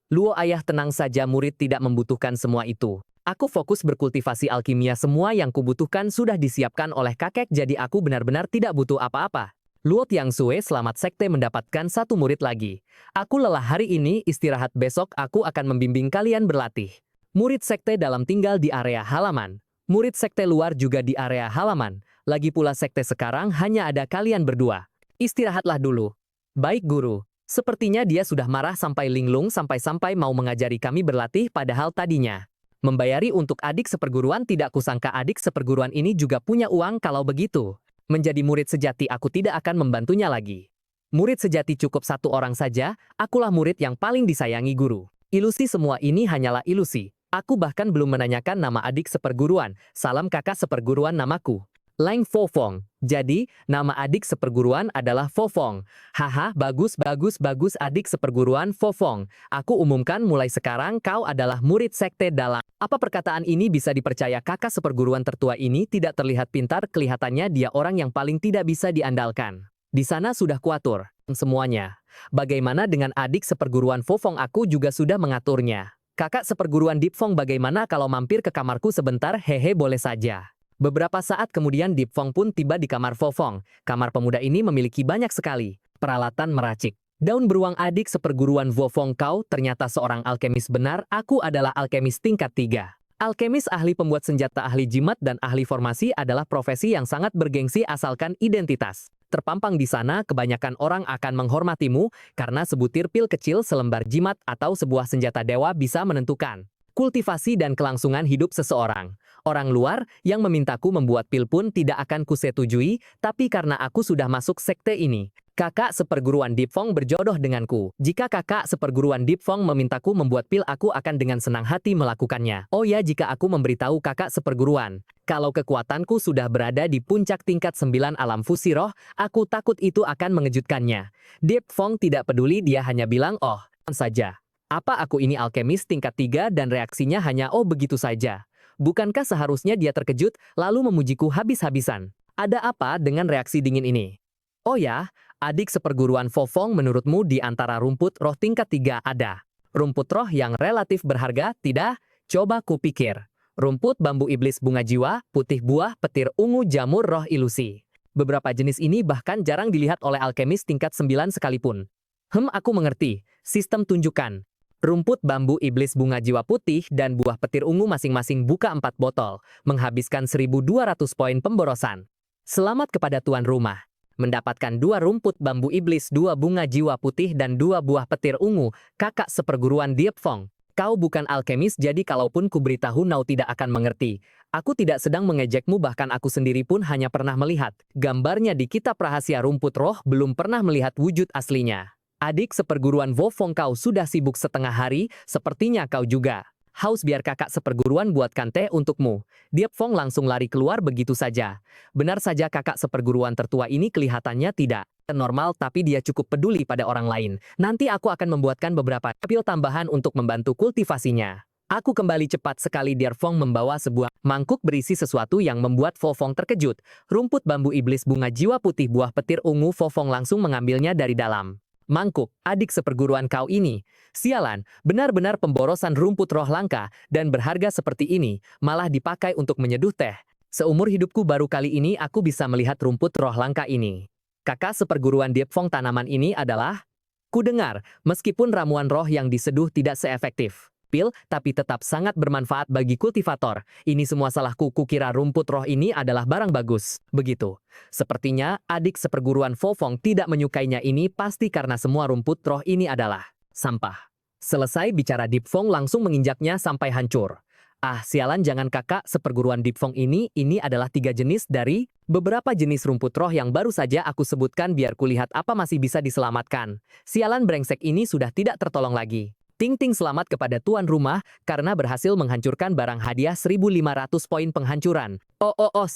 Luo ayah, tenang saja, murid tidak membutuhkan semua itu. Aku fokus berkultivasi alkimia, semua yang kubutuhkan sudah disiapkan oleh kakek, jadi aku benar-benar tidak butuh apa-apa. Luo Tiangsue, selamat sekte mendapatkan satu murid lagi. Aku lelah hari ini, istirahat, besok aku akan membimbing kalian berlatih. Murid sekte dalam tinggal di area halaman. Murid sekte luar juga di area halaman. Lagi pula sekte sekarang hanya ada kalian berdua. Istirahatlah dulu. Baik guru. Sepertinya dia sudah marah sampai linglung sampai-sampai mau mengajari kami berlatih, padahal tadinya membayari untuk adik seperguruan. Tidak kusangka adik seperguruan ini juga punya uang. Kalau begitu, menjadi murid sejati aku tidak akan membantunya lagi. Murid sejati cukup satu orang saja, akulah murid yang paling disayangi guru. Ilusi, semua ini hanyalah ilusi. Aku bahkan belum menanyakan nama adik seperguruan. Salam kakak seperguruan, namaku Lang Fofong. Jadi, nama adik seperguruan adalah Fofong. Haha, bagus, bagus, bagus adik seperguruan Fofong. Aku umumkan mulai sekarang kau adalah murid sekte dalam. Apa perkataan ini bisa dipercaya? Kakak seperguruan tertua ini tidak terlihat pintar, kelihatannya dia orang yang paling tidak bisa diandalkan. Di sana sudah kuatur semuanya. Bagaimana dengan adik seperguruan Fofong? Aku juga sudah mengaturnya. Kakak seperguruan Dipfong, bagaimana kalau mampir ke kamarku sebentar? Hehe, boleh saja. Beberapa saat kemudian Dipfong pun tiba di kamar Fofong. Kamar pemuda ini memiliki banyak sekali peralatan meracik. Daun beruang, adik seperguruan Fofong, kau ternyata seorang alkemis. Benar, aku adalah alkemis tingkat 3. Alkemis, ahli pembuat senjata, ahli jimat, dan ahli formasi adalah profesi yang sangat bergengsi asalkan identitas terpampang di sana. Kebanyakan orang akan menghormatimu karena sebutir pil kecil, selembar jimat, atau sebuah senjata dewa bisa menentukan kultivasi dan kelangsungan hidup seseorang. Orang luar yang memintaku membuat pil pun tidak akan kusetujui, tapi karena aku sudah masuk sekte ini, kakak seperguruan Dipfong berjodoh denganku. Jika kakak seperguruan Dipfong memintaku membuat pil, aku akan dengan senang hati melakukannya. Oh ya, jika aku memberitahu kakak seperguruan, kalau kekuatanku sudah berada di puncak tingkat 9 alam fusi roh, aku takut itu akan mengejutkannya. Dipfong tidak peduli, dia hanya bilang, oh, saja. Apa aku ini alkemis tingkat 3? Dan reaksinya hanya oh begitu saja. Bukankah seharusnya dia terkejut lalu memujiku habis-habisan? Ada apa dengan reaksi dingin ini? Oh ya, adik seperguruan Fofong, menurutmu di antara rumput roh tingkat 3 ada rumput roh yang relatif berharga? Tidak? Coba kupikir. Rumput bambu iblis, bunga jiwa, putih buah, petir ungu, jamur roh ilusi. Beberapa jenis ini bahkan jarang dilihat oleh alkemis tingkat 9 sekalipun. Aku mengerti. Sistem tunjukkan. Rumput bambu iblis, bunga jiwa, putih, dan buah petir ungu masing-masing buka 4 botol, menghabiskan 1.200 poin pemborosan. Selamat kepada tuan rumah. Mendapatkan 2 rumput bambu iblis, 2 bunga jiwa putih, dan 2 buah petir ungu, kakak seperguruan Dipfong. Kau bukan alkemis, jadi kalaupun kuberitahu kau tidak akan mengerti. Aku tidak sedang mengejekmu, bahkan aku sendiri pun hanya pernah melihat gambarnya di kitab rahasia rumput roh, belum pernah melihat wujud aslinya. Adik seperguruan Fofong, kau sudah sibuk setengah hari, sepertinya kau juga haus. Biar kakak seperguruan buatkan teh untukmu. Dipfong langsung lari keluar begitu saja. Benar saja, kakak seperguruan tertua ini kelihatannya tidak normal, tapi dia cukup peduli pada orang lain. Nanti aku akan membuatkan beberapa pil tambahan untuk membantu kultivasinya. Aku kembali cepat sekali. Dipfong membawa sebuah mangkuk berisi sesuatu yang membuat Fofong terkejut. Rumput bambu iblis, bunga jiwa putih, buah petir ungu. Fofong langsung mengambilnya dari dalam mangkuk. Adik seperguruan kau ini, sialan, benar-benar pemborosan. Rumput roh langka dan berharga seperti ini malah dipakai untuk menyeduh teh. Seumur hidupku baru kali ini aku bisa melihat rumput roh langka ini. Kakak seperguruan Dipfong, tanaman ini adalah, ku dengar, meskipun ramuan roh yang diseduh tidak seefektif pil, tapi tetap sangat bermanfaat bagi kultivator. Ini semua salahku, kukira rumput roh ini adalah barang bagus. Begitu. Sepertinya adik seperguruan Fofong tidak menyukainya. Ini pasti karena semua rumput roh ini adalah sampah. Selesai bicara, Dipfong langsung menginjaknya sampai hancur. Ah, sialan, jangan kakak seperguruan Dipfong ini adalah 3 jenis dari beberapa jenis rumput roh yang baru saja aku sebutkan. Biar kulihat apa masih bisa diselamatkan. Sialan brengsek ini sudah tidak tertolong lagi. Ting-ting, selamat kepada tuan rumah karena berhasil menghancurkan barang hadiah 1.500 poin penghancuran. 1.500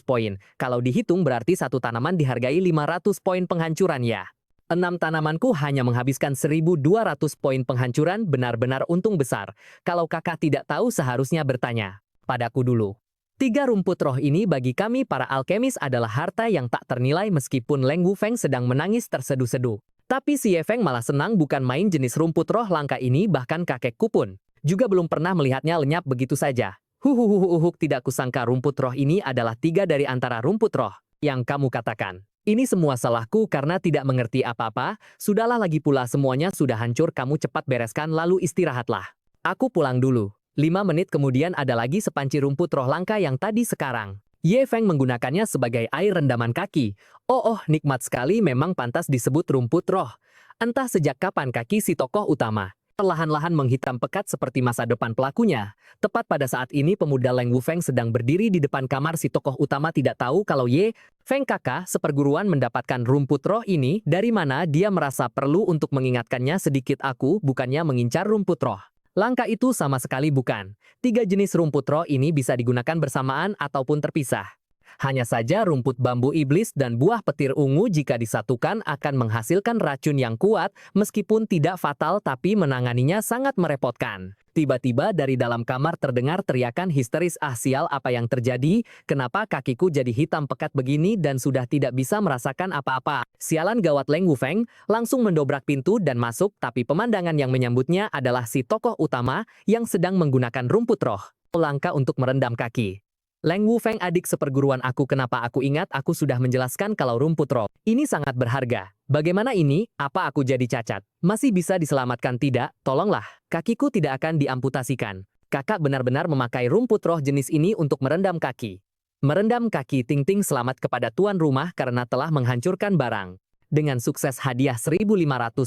poin. Kalau dihitung berarti satu tanaman dihargai 500 poin penghancuran ya. 6 tanamanku hanya menghabiskan 1.200 poin penghancuran, benar-benar untung besar. Kalau kakak tidak tahu seharusnya bertanya padaku dulu. 3 rumput roh ini bagi kami para alkemis adalah harta yang tak ternilai. Meskipun Leng Wufeng sedang menangis terseduh-seduh, Tapi si Ye Feng malah senang bukan main jenis rumput roh langka ini, bahkan kakekku pun juga belum pernah melihatnya lenyap begitu saja. Tidak kusangka rumput roh ini adalah 3 dari antara rumput roh yang kamu katakan. Ini semua salahku karena tidak mengerti apa-apa. Sudahlah, lagi pula semuanya sudah hancur, kamu cepat bereskan lalu istirahatlah. Aku pulang dulu. 5 menit kemudian ada lagi sepanci rumput roh langka yang tadi sekarang Ye Feng menggunakannya sebagai air rendaman kaki. Oh, nikmat sekali, memang pantas disebut rumput roh. Entah sejak kapan kaki si tokoh utama perlahan-lahan menghitam pekat seperti masa depan pelakunya. Tepat pada saat ini pemuda Leng Wufeng sedang berdiri di depan kamar si tokoh utama tidak tahu kalau Ye Feng kakak seperguruan mendapatkan rumput roh ini. Dari mana dia merasa perlu untuk mengingatkannya sedikit, aku bukannya mengincar rumput roh langka itu sama sekali bukan. 3 jenis rumput roh ini bisa digunakan bersamaan ataupun terpisah. Hanya saja rumput bambu iblis dan buah petir ungu jika disatukan akan menghasilkan racun yang kuat, meskipun tidak fatal tapi menanganinya sangat merepotkan. Tiba-tiba dari dalam kamar terdengar teriakan histeris, "Ah sial, apa yang terjadi? Kenapa kakiku jadi hitam pekat begini dan sudah tidak bisa merasakan apa-apa?" Sialan gawat, Leng Wufeng langsung mendobrak pintu dan masuk, tapi pemandangan yang menyambutnya adalah si tokoh utama yang sedang menggunakan rumput roh langka untuk merendam kaki. Leng Wufeng, adik seperguruan aku, kenapa aku ingat aku sudah menjelaskan kalau rumput roh ini sangat berharga. Bagaimana ini? Apa aku jadi cacat? Masih bisa diselamatkan tidak? Tolonglah, kakiku tidak akan diamputasikan. Kakak benar-benar memakai rumput roh jenis ini untuk merendam kaki. Merendam kaki. Ting-ting, selamat kepada tuan rumah karena telah menghancurkan barang. Dengan sukses hadiah 1.500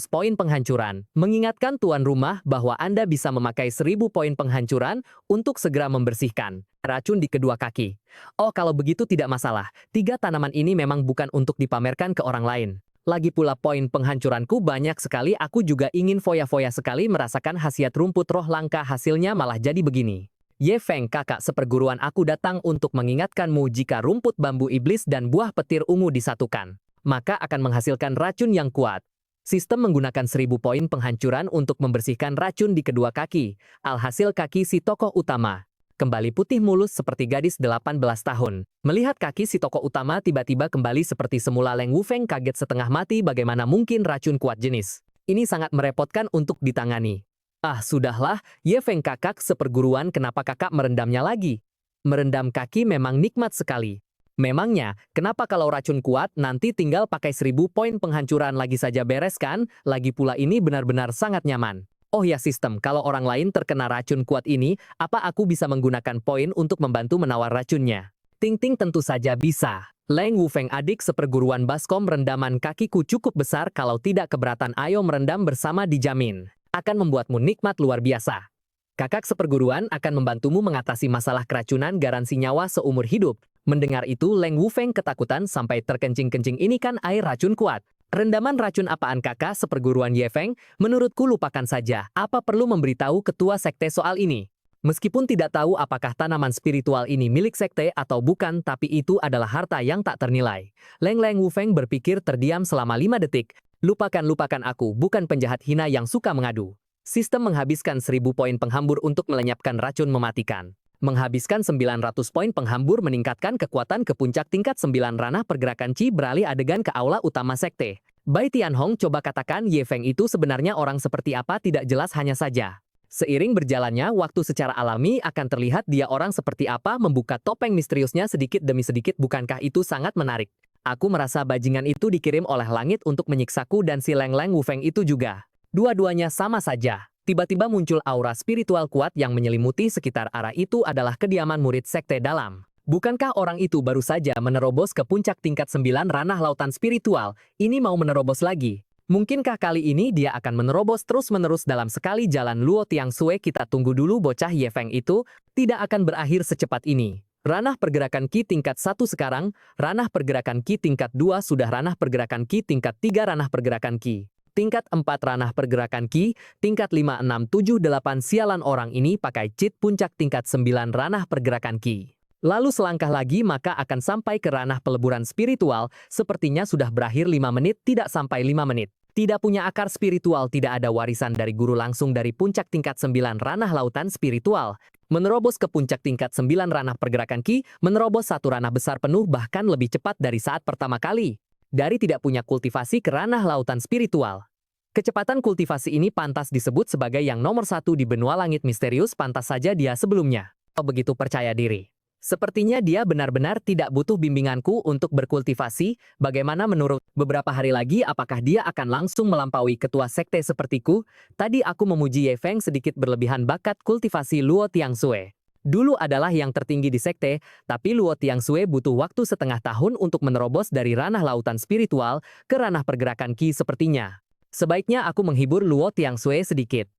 poin penghancuran, mengingatkan tuan rumah bahwa Anda bisa memakai 1.000 poin penghancuran untuk segera membersihkan racun di kedua kaki. Oh, kalau begitu tidak masalah. 3 tanaman ini memang bukan untuk dipamerkan ke orang lain. Lagi pula poin penghancuranku banyak sekali, aku juga ingin foya-foya sekali merasakan khasiat rumput roh langka, hasilnya malah jadi begini. Ye Feng kakak seperguruan, aku datang untuk mengingatkanmu jika rumput bambu iblis dan buah petir ungu disatukan, maka akan menghasilkan racun yang kuat. Sistem menggunakan 1.000 poin penghancuran untuk membersihkan racun di kedua kaki. Alhasil kaki si tokoh utama kembali putih mulus seperti gadis 18 tahun. Melihat kaki si tokoh utama tiba-tiba kembali seperti semula, Leng Wufeng kaget setengah mati. Bagaimana mungkin racun kuat jenis ini sangat merepotkan untuk ditangani. Ah sudahlah, Ye Feng kakak seperguruan, kenapa kakak merendamnya lagi? Merendam kaki memang nikmat sekali. Memangnya, kenapa kalau racun kuat nanti tinggal pakai 1.000 poin penghancuran lagi saja beres kan? Lagi pula ini benar-benar sangat nyaman. Oh ya sistem, kalau orang lain terkena racun kuat ini, apa aku bisa menggunakan poin untuk membantu menawar racunnya? Ting-ting, tentu saja bisa. Leng Wufeng adik seperguruan, baskom rendaman kakiku cukup besar, kalau tidak keberatan ayo merendam bersama, dijamin akan membuatmu nikmat luar biasa. Kakak seperguruan akan membantumu mengatasi masalah keracunan, garansi nyawa seumur hidup. Mendengar itu Leng Wufeng ketakutan sampai terkencing-kencing, ini kan air racun kuat. Rendaman racun apaan kakak seperguruan Ye Feng? Menurutku lupakan saja, apa perlu memberitahu ketua sekte soal ini? Meskipun tidak tahu apakah tanaman spiritual ini milik sekte atau bukan, tapi itu adalah harta yang tak ternilai. Leng Wufeng berpikir terdiam selama 5 detik. Lupakan aku, bukan penjahat hina yang suka mengadu. Sistem menghabiskan 1.000 poin penghambur untuk melenyapkan racun mematikan. Menghabiskan 900 poin penghambur meningkatkan kekuatan ke puncak tingkat 9 ranah pergerakan Qi. Beralih adegan ke aula utama sekte. Bai Tianhong, coba katakan Ye Feng itu sebenarnya orang seperti apa? Tidak jelas, hanya saja seiring berjalannya waktu secara alami akan terlihat dia orang seperti apa. Membuka topeng misteriusnya sedikit demi sedikit, bukankah itu sangat menarik? Aku merasa bajingan itu dikirim oleh langit untuk menyiksaku, dan si Leng Wufeng itu juga. Dua-duanya sama saja. Tiba-tiba muncul aura spiritual kuat yang menyelimuti sekitar area itu adalah kediaman murid sekte dalam. Bukankah orang itu baru saja menerobos ke puncak tingkat 9 ranah lautan spiritual? Ini mau menerobos lagi. Mungkinkah kali ini dia akan menerobos terus-menerus dalam sekali jalan Luo Tiangsue? Kita tunggu dulu, bocah Ye Feng itu tidak akan berakhir secepat ini. Ranah pergerakan Qi tingkat 1 sekarang, ranah pergerakan Qi tingkat 2 sudah, ranah pergerakan Qi tingkat 3, ranah pergerakan Qi tingkat 4, ranah pergerakan Qi tingkat 5, 6, 7, 8. Sialan, orang ini pakai cheat puncak tingkat 9 ranah pergerakan Qi. Lalu selangkah lagi maka akan sampai ke ranah peleburan spiritual. Sepertinya sudah berakhir 5 menit, tidak sampai 5 menit. Tidak punya akar spiritual, tidak ada warisan dari guru, langsung dari puncak tingkat 9 ranah lautan spiritual. Menerobos ke puncak tingkat 9 ranah pergerakan Qi, menerobos 1 ranah besar penuh, bahkan lebih cepat dari saat pertama kali. dari tidak punya kultivasi ke ranah lautan spiritual. Kecepatan kultivasi ini pantas disebut sebagai yang nomor satu di benua langit misterius, pantas saja dia sebelumnya begitu percaya diri. Sepertinya dia benar-benar tidak butuh bimbinganku untuk berkultivasi. Bagaimana menurut beberapa hari lagi, apakah dia akan langsung melampaui ketua sekte sepertiku? Tadi aku memuji Ye Feng sedikit berlebihan. Bakat kultivasi Luo Tiangsue dulu adalah yang tertinggi di sekte, tapi Luo Tiangsue butuh waktu setengah tahun untuk menerobos dari ranah lautan spiritual ke ranah pergerakan Qi sepertinya. Sebaiknya aku menghibur Luo Tiangsue sedikit.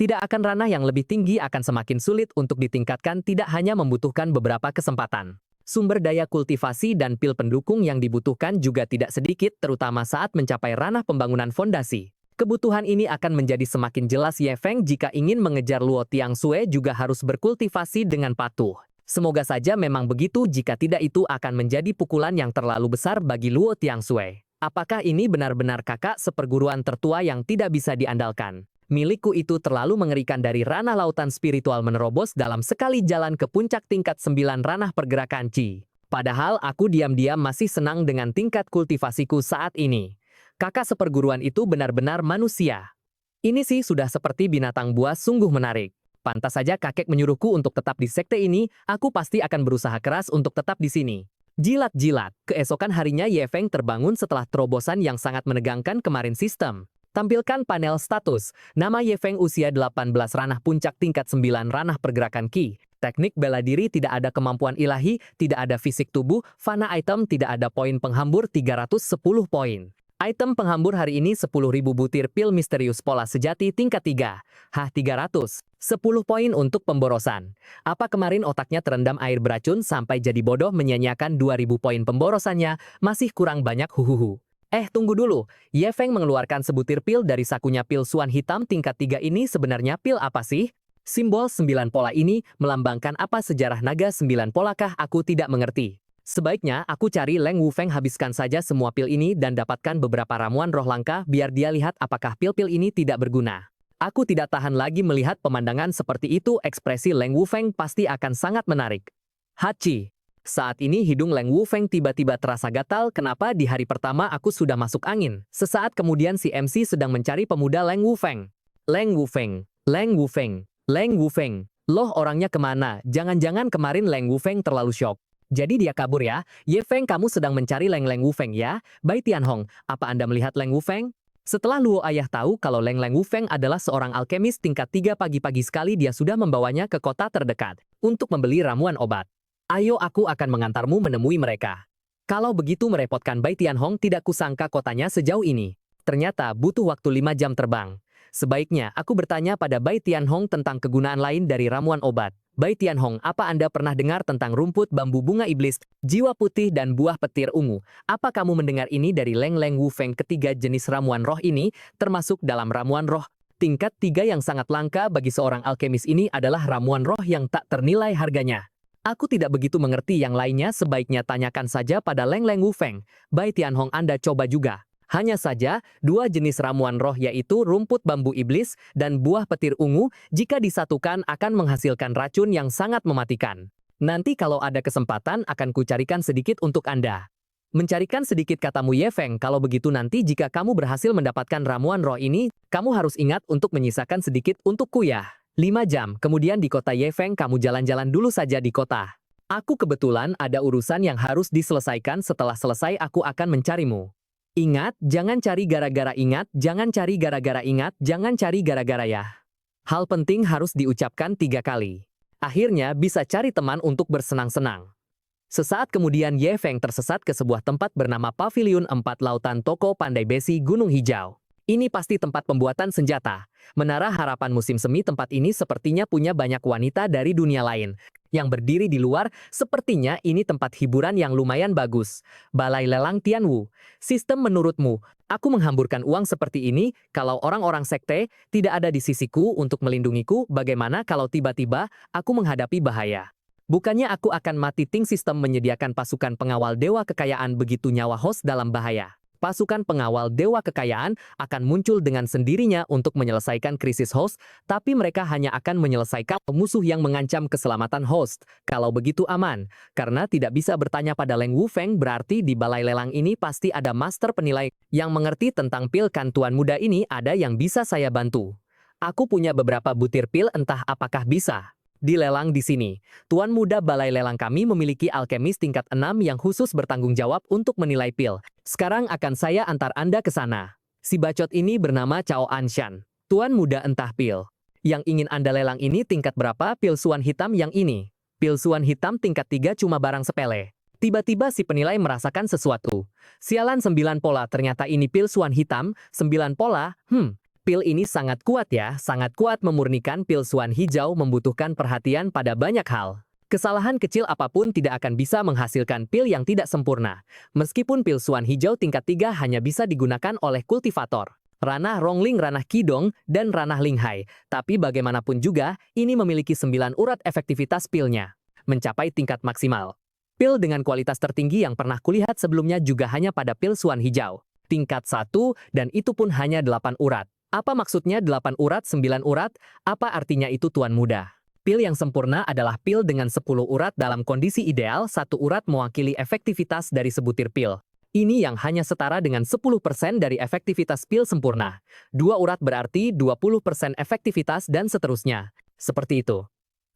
Tidak akan ranah yang lebih tinggi akan semakin sulit untuk ditingkatkan, tidak hanya membutuhkan beberapa kesempatan. Sumber daya kultivasi dan pil pendukung yang dibutuhkan juga tidak sedikit, terutama saat mencapai ranah pembangunan fondasi. Kebutuhan ini akan menjadi semakin jelas. Ye Feng jika ingin mengejar Luo Tiangsue juga harus berkultivasi dengan patuh. Semoga saja memang begitu, jika tidak itu akan menjadi pukulan yang terlalu besar bagi Luo Tiangsue. Apakah ini benar-benar kakak seperguruan tertua yang tidak bisa diandalkan? Milikku itu terlalu mengerikan. Dari ranah lautan spiritual menerobos dalam sekali jalan ke puncak tingkat 9 ranah pergerakan Qi. Padahal aku diam-diam masih senang dengan tingkat kultivasiku saat ini. Kakak seperguruan itu benar-benar manusia. Ini sih sudah seperti binatang buas, sungguh menarik. Pantas saja kakek menyuruhku untuk tetap di sekte ini, aku pasti akan berusaha keras untuk tetap di sini. Jilat-jilat. Keesokan harinya Ye Feng terbangun setelah terobosan yang sangat menegangkan kemarin sistem. Tampilkan panel status. Nama Ye Feng, usia 18, ranah puncak tingkat 9 ranah pergerakan Qi. Teknik bela diri, tidak ada kemampuan ilahi, tidak ada fisik tubuh, fana item, tidak ada poin penghambur 310 poin. Item penghambur hari ini 10.000 butir pil misterius pola sejati tingkat 3. 300. 10 poin untuk pemborosan. Apa kemarin otaknya terendam air beracun sampai jadi bodoh menyia-nyiakan 2.000 poin pemborosannya, masih kurang banyak huhuhu. Tunggu dulu. Ye Feng mengeluarkan sebutir pil dari sakunya. Pil suan hitam tingkat 3 ini sebenarnya pil apa sih? Simbol 9 pola ini melambangkan apa? Sejarah naga 9 polakah? Aku tidak mengerti. Sebaiknya aku cari Leng Wufeng, habiskan saja semua pil ini dan dapatkan beberapa ramuan roh langka biar dia lihat apakah pil-pil ini tidak berguna. Aku tidak tahan lagi melihat pemandangan seperti itu. Ekspresi Leng Wufeng pasti akan sangat menarik. Hachi. Saat ini hidung Leng Wufeng tiba-tiba terasa gatal. Kenapa di hari pertama aku sudah masuk angin? Sesaat kemudian si MC sedang mencari pemuda Leng Wufeng. Leng Wufeng, Leng Wufeng, Leng Wufeng. Loh, orangnya kemana? Jangan-jangan kemarin Leng Wufeng terlalu syok. Jadi dia kabur ya? Ye Feng, kamu sedang mencari Leng Wufeng ya? Bai Tianhong, apa Anda melihat Leng Wufeng? Setelah Luo Ayah tahu kalau Leng Wufeng adalah seorang alkemis tingkat 3, pagi-pagi sekali dia sudah membawanya ke kota terdekat untuk membeli ramuan obat. Ayo, aku akan mengantarmu menemui mereka. Kalau begitu merepotkan Bai Tianhong, tidak kusangka kotanya sejauh ini. Ternyata butuh waktu 5 jam terbang. Sebaiknya aku bertanya pada Bai Tianhong tentang kegunaan lain dari ramuan obat. Bai Tianhong, apa Anda pernah dengar tentang rumput bambu bunga iblis, jiwa putih dan buah petir ungu? Apa kamu mendengar ini dari Leng Wufeng? Ketiga jenis ramuan roh ini termasuk dalam ramuan roh tingkat 3 yang sangat langka bagi seorang alkemis. Ini adalah ramuan roh yang tak ternilai harganya. Aku tidak begitu mengerti yang lainnya, sebaiknya tanyakan saja pada Leng Wufeng. Bai Tianhong, Anda coba juga. Hanya saja, 2 jenis ramuan roh yaitu rumput bambu iblis dan buah petir ungu, jika disatukan akan menghasilkan racun yang sangat mematikan. Nanti kalau ada kesempatan akan kucarikan sedikit untuk Anda. Mencarikan sedikit, katamu Ye Feng. Kalau begitu nanti jika kamu berhasil mendapatkan ramuan roh ini, kamu harus ingat untuk menyisakan sedikit untukku ya. 5 jam kemudian di kota Ye Feng, kamu jalan-jalan dulu saja di kota. Aku kebetulan ada urusan yang harus diselesaikan. Setelah selesai aku akan mencarimu. Ingat, jangan cari gara-gara. Ingat, jangan cari gara-gara. Ingat, jangan cari gara-gara ya. Hal penting harus diucapkan 3 kali. Akhirnya bisa cari teman untuk bersenang-senang. Sesaat kemudian Ye Feng tersesat ke sebuah tempat bernama Pavilion 4 Lautan Toko Pandai Besi Gunung Hijau. Ini pasti tempat pembuatan senjata. Menara Harapan musim semi. Tempat ini sepertinya punya banyak wanita dari dunia lain yang berdiri di luar. Sepertinya ini tempat hiburan yang lumayan bagus. Balai lelang Tianwu. Sistem menurutmu, aku menghamburkan uang seperti ini, kalau orang-orang sekte tidak ada di sisiku untuk melindungiku, bagaimana kalau tiba-tiba aku menghadapi bahaya? Bukannya aku akan mati? Ting sistem menyediakan pasukan pengawal dewa kekayaan, begitu nyawa host dalam bahaya. Pasukan pengawal Dewa Kekayaan akan muncul dengan sendirinya untuk menyelesaikan krisis host, tapi mereka hanya akan menyelesaikan musuh yang mengancam keselamatan host. Kalau begitu aman, karena tidak bisa bertanya pada Leng Wufeng, berarti di balai lelang ini pasti ada master penilai yang mengerti tentang pil. Kan tuan muda ini ada yang bisa saya bantu. Aku punya beberapa butir pil, entah apakah bisa dilelang di sini. Tuan muda balai lelang kami memiliki alkemis tingkat 6 yang khusus bertanggung jawab untuk menilai pil. Sekarang akan saya antar Anda ke sana. Si bacot ini bernama Cao Anshan. Tuan muda entah pil yang ingin Anda lelang ini tingkat berapa? Pil suan hitam yang ini. Pil suan hitam tingkat 3 cuma barang sepele. Tiba-tiba si penilai merasakan sesuatu. Sialan 9 pola, ternyata ini pil suan hitam, 9 pola, pil ini sangat kuat ya, sangat kuat. Memurnikan pil suan hijau membutuhkan perhatian pada banyak hal. Kesalahan kecil apapun tidak akan bisa menghasilkan pil yang tidak sempurna. Meskipun pil suan hijau tingkat 3 hanya bisa digunakan oleh kultivator ranah Rongling, ranah Qidong, dan ranah Linghai. Tapi bagaimanapun juga, ini memiliki 9 urat efektivitas pilnya. Mencapai tingkat maksimal. Pil dengan kualitas tertinggi yang pernah kulihat sebelumnya juga hanya pada pil suan hijau. Tingkat 1, dan itu pun hanya 8 urat. Apa maksudnya 8 urat, 9 urat? Apa artinya itu tuan muda? Pil yang sempurna adalah pil dengan 10 urat dalam kondisi ideal, 1 urat mewakili efektivitas dari sebutir pil. Ini yang hanya setara dengan 10% dari efektivitas pil sempurna. 2 urat berarti 20% efektivitas dan seterusnya. Seperti itu.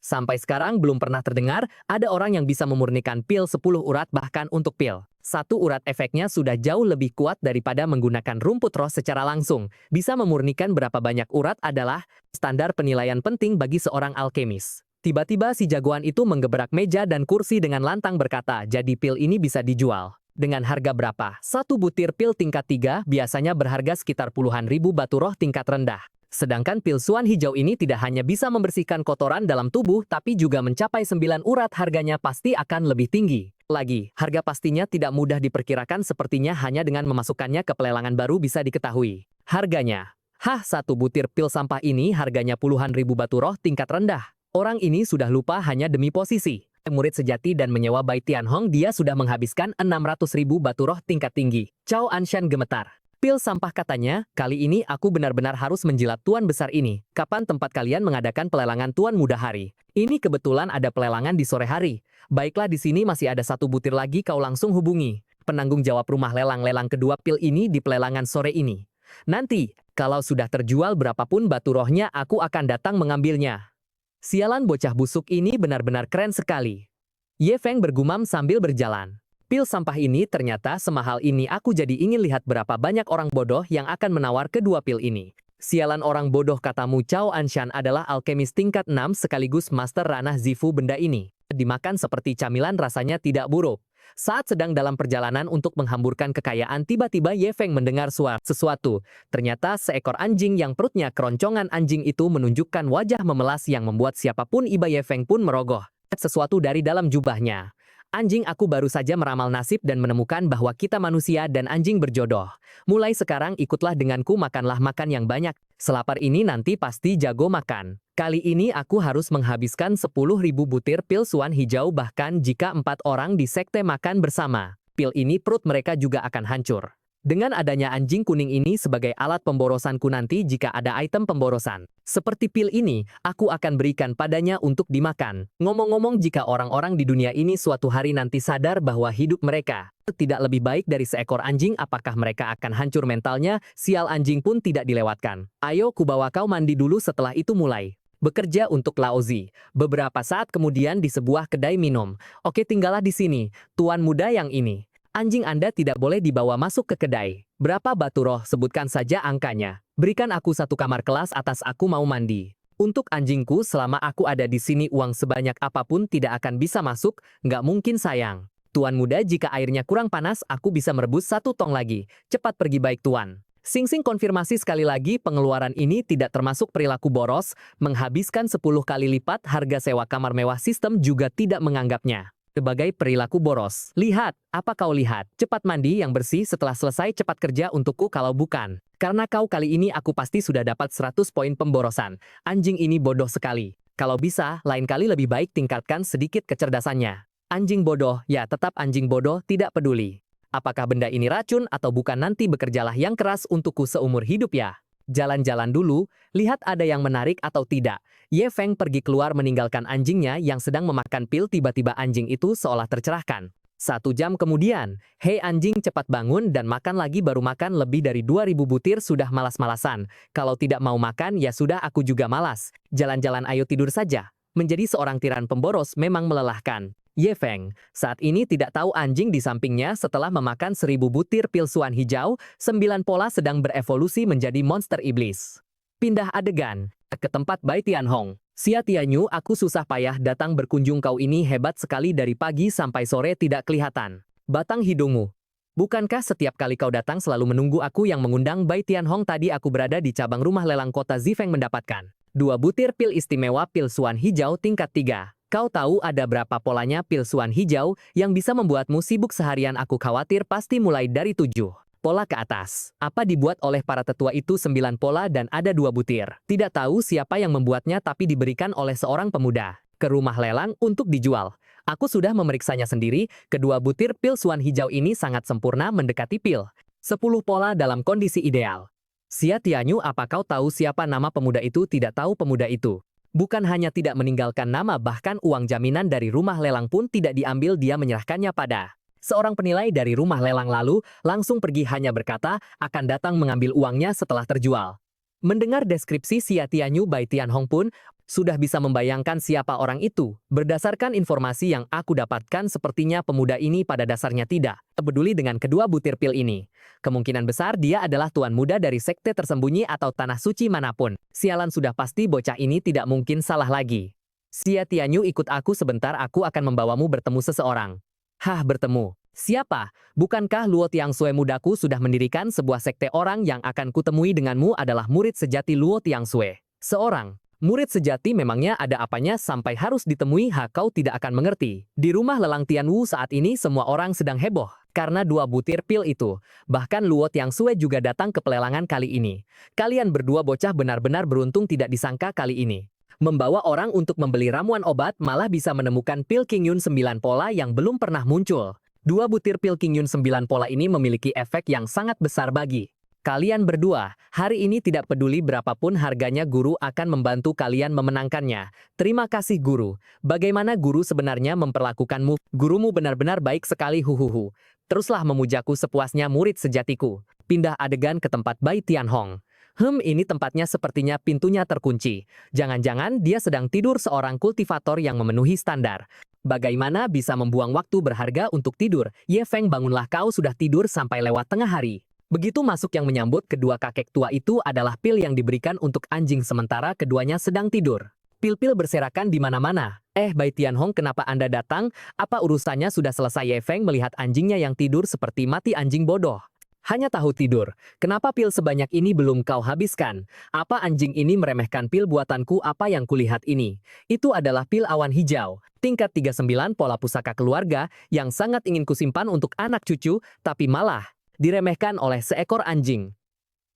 Sampai sekarang belum pernah terdengar ada orang yang bisa memurnikan pil 10 urat bahkan untuk pil 1 urat efeknya sudah jauh lebih kuat daripada menggunakan rumput roh secara langsung. Bisa memurnikan berapa banyak urat adalah standar penilaian penting bagi seorang alkemis. Tiba-tiba si jagoan itu menggebrak meja dan kursi dengan lantang berkata, jadi pil ini bisa dijual. Dengan harga berapa? Satu butir pil tingkat 3 biasanya berharga sekitar puluhan ribu batu roh tingkat rendah. Sedangkan pil suan hijau ini tidak hanya bisa membersihkan kotoran dalam tubuh, tapi juga mencapai 9 urat, harganya pasti akan lebih tinggi. Lagi, harga pastinya tidak mudah diperkirakan, sepertinya hanya dengan memasukkannya ke pelelangan baru bisa diketahui. Harganya. Satu butir pil sampah ini harganya puluhan ribu batu roh tingkat rendah. Orang ini sudah lupa hanya demi posisi. Murid sejati dan menyewa Bai Tianhong, dia sudah menghabiskan 600 ribu batu roh tingkat tinggi. Cao Anshan gemetar. Pil sampah katanya, kali ini aku benar-benar harus menjilat tuan besar ini. Kapan tempat kalian mengadakan pelelangan tuan muda hari? Ini kebetulan ada pelelangan di sore hari. Baiklah, di sini masih ada 1 butir lagi, kau langsung hubungi penanggung jawab rumah lelang kedua pil ini di pelelangan sore ini. Nanti, kalau sudah terjual berapapun batu rohnya, aku akan datang mengambilnya. Sialan, bocah busuk ini benar-benar keren sekali. Ye Feng bergumam sambil berjalan. Pil sampah ini ternyata semahal ini, aku jadi ingin lihat berapa banyak orang bodoh yang akan menawar kedua pil ini. Sialan orang bodoh, katamu. Cao Anshan adalah alkemis tingkat 6 sekaligus master ranah Zifu. Benda ini dimakan seperti camilan, rasanya tidak buruk. Saat sedang dalam perjalanan untuk menghamburkan kekayaan, tiba-tiba Ye Feng mendengar suara sesuatu. Ternyata seekor anjing yang perutnya keroncongan. Anjing itu menunjukkan wajah memelas yang membuat siapapun iba Ye Feng pun merogoh. Sesuatu dari dalam jubahnya. Anjing, aku baru saja meramal nasib dan menemukan bahwa kita manusia dan anjing berjodoh. Mulai sekarang ikutlah denganku, makanlah makan yang banyak. Selapar ini nanti pasti jago makan. Kali ini aku harus menghabiskan 10.000 butir pil suan hijau, bahkan jika 4 orang di sekte makan bersama. Pil ini perut mereka juga akan hancur. Dengan adanya anjing kuning ini sebagai alat pemborosanku nanti, jika ada item pemborosan seperti pil ini, aku akan berikan padanya untuk dimakan. Ngomong-ngomong, jika orang-orang di dunia ini suatu hari nanti sadar bahwa hidup mereka tidak lebih baik dari seekor anjing, apakah mereka akan hancur mentalnya? Sial, anjing pun tidak dilewatkan. Ayo, kubawa kau mandi dulu, setelah itu mulai bekerja untuk Laozi. Beberapa saat kemudian di sebuah kedai minum. Oke, tinggallah di sini, tuan muda yang ini. Anjing Anda tidak boleh dibawa masuk ke kedai. Berapa batu roh? Sebutkan saja angkanya. Berikan aku 1 kamar kelas atas, aku mau mandi. Untuk anjingku, selama aku ada di sini uang sebanyak apapun tidak akan bisa masuk, nggak mungkin sayang. Tuan muda, jika airnya kurang panas, aku bisa merebus 1 tong lagi. Cepat pergi. Baik tuan. Sing-sing konfirmasi sekali lagi, pengeluaran ini tidak termasuk perilaku boros, menghabiskan 10 kali lipat harga sewa kamar mewah. Sistem juga tidak menganggapnya sebagai perilaku boros. Lihat, apa kau lihat? Cepat mandi yang bersih, setelah selesai cepat kerja untukku, kalau bukan. Karena kau kali ini aku pasti sudah dapat 100 poin pemborosan. Anjing ini bodoh sekali. Kalau bisa, lain kali lebih baik tingkatkan sedikit kecerdasannya. Anjing bodoh, ya tetap anjing bodoh, tidak peduli. apakah benda ini racun atau bukan, nanti bekerjalah yang keras untukku seumur hidup ya. Jalan-jalan dulu, lihat ada yang menarik atau tidak. Ye Feng pergi keluar meninggalkan anjingnya yang sedang memakan pil. Tiba-tiba anjing itu seolah tercerahkan. 1 jam kemudian, hei anjing, cepat bangun dan makan lagi. Baru makan lebih dari 2000 butir sudah malas-malasan. Kalau tidak mau makan ya sudah, aku juga malas. Jalan-jalan, ayo tidur saja. Menjadi seorang tiran pemboros memang melelahkan. Ye Feng saat ini tidak tahu anjing di sampingnya setelah memakan 1000 butir pil suan hijau, 9 pola sedang berevolusi menjadi monster iblis. Pindah adegan ke tempat Bai Tianhong. Xia Tianyu, aku susah payah datang berkunjung, kau ini hebat sekali, dari pagi sampai sore tidak kelihatan. Batang hidungmu. Bukankah setiap kali kau datang selalu menunggu aku yang mengundang Bai Tianhong? Tadi aku berada di cabang rumah lelang kota Zifeng mendapatkan 2 butir pil istimewa pil suan hijau tingkat 3. Kau tahu ada berapa polanya pil suan hijau yang bisa membuatmu sibuk seharian? Aku khawatir pasti mulai dari 7 pola ke atas. Apa dibuat oleh para tetua itu? 9 pola dan ada 2 butir. Tidak tahu siapa yang membuatnya, tapi diberikan oleh seorang pemuda ke rumah lelang untuk dijual. Aku sudah memeriksanya sendiri, kedua butir pil suan hijau ini sangat sempurna mendekati pil 10 pola dalam kondisi ideal. Xia Tianyu, apa kau tahu siapa nama pemuda itu? Tidak tahu pemuda itu. Bukan hanya tidak meninggalkan nama, bahkan uang jaminan dari rumah lelang pun tidak diambil. Dia menyerahkannya pada seorang penilai dari rumah lelang lalu langsung pergi, hanya berkata akan datang mengambil uangnya setelah terjual. Mendengar deskripsi Xia Tianyu, Bai Tianhong pun sudah bisa membayangkan siapa orang itu. Berdasarkan informasi yang aku dapatkan, sepertinya pemuda ini pada dasarnya tidak peduli dengan kedua butir pil ini. Kemungkinan besar dia adalah tuan muda dari sekte tersembunyi atau tanah suci manapun. Sialan, sudah pasti bocah ini tidak mungkin salah lagi. Xia Tianyu, ikut aku sebentar, aku akan membawamu bertemu seseorang. Hah, bertemu? Siapa? Bukankah Luo Tiangsue mudaku sudah mendirikan sebuah sekte? Orang yang akan kutemui denganmu adalah murid sejati Luo Tiangsue. Seorang murid sejati? Memangnya ada apanya sampai harus ditemui? Kau tidak akan mengerti. Di rumah lelang Tianwu saat ini semua orang sedang heboh karena 2 butir pil itu. Bahkan Luo Tiangsue juga datang ke pelelangan kali ini. Kalian berdua bocah benar-benar beruntung, tidak disangka kali ini membawa orang untuk membeli ramuan obat, malah bisa menemukan pil Qingyun 9 pola yang belum pernah muncul. 2 butir pil Qingyun 9 pola ini memiliki efek yang sangat besar bagi kalian berdua. Hari ini tidak peduli berapapun harganya, guru akan membantu kalian memenangkannya. Terima kasih guru. Bagaimana guru sebenarnya memperlakukanmu? Gurumu benar-benar baik sekali, huhuhu. Teruslah memujaku sepuasnya, murid sejatiku. Pindah adegan ke tempat Bai Tianhong. Ini tempatnya sepertinya pintunya terkunci. Jangan-jangan dia sedang tidur, seorang kultivator yang memenuhi standar. Bagaimana bisa membuang waktu berharga untuk tidur? Ye Feng, bangunlah, kau sudah tidur sampai lewat tengah hari. Begitu masuk, yang menyambut kedua kakek tua itu adalah pil yang diberikan untuk anjing, sementara keduanya sedang tidur. Pil-pil berserakan di mana-mana. Bai Tianhong, kenapa Anda datang? Apa urusannya? Sudah selesai. Ye Feng melihat anjingnya yang tidur seperti mati. Anjing bodoh. Hanya tahu tidur. Kenapa pil sebanyak ini belum kau habiskan? Apa anjing ini meremehkan pil buatanku? Apa yang kulihat ini? Itu adalah pil awan hijau. Tingkat 39 pola pusaka keluarga yang sangat ingin kusimpan untuk anak cucu, tapi malah diremehkan oleh seekor anjing.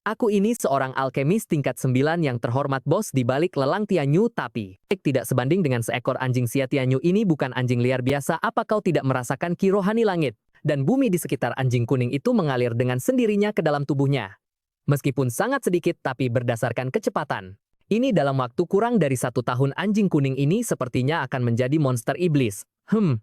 Aku ini seorang alkemis tingkat 9 yang terhormat, bos, di balik lelang Tianyu, tapi tidak sebanding dengan seekor anjing. Xia Tianyu ini bukan anjing liar biasa. Apa kau tidak merasakan ki rohani langit dan bumi di sekitar anjing kuning itu mengalir dengan sendirinya ke dalam tubuhnya? Meskipun sangat sedikit, tapi berdasarkan kecepatan ini dalam waktu kurang dari 1 tahun, anjing kuning ini sepertinya akan menjadi monster iblis.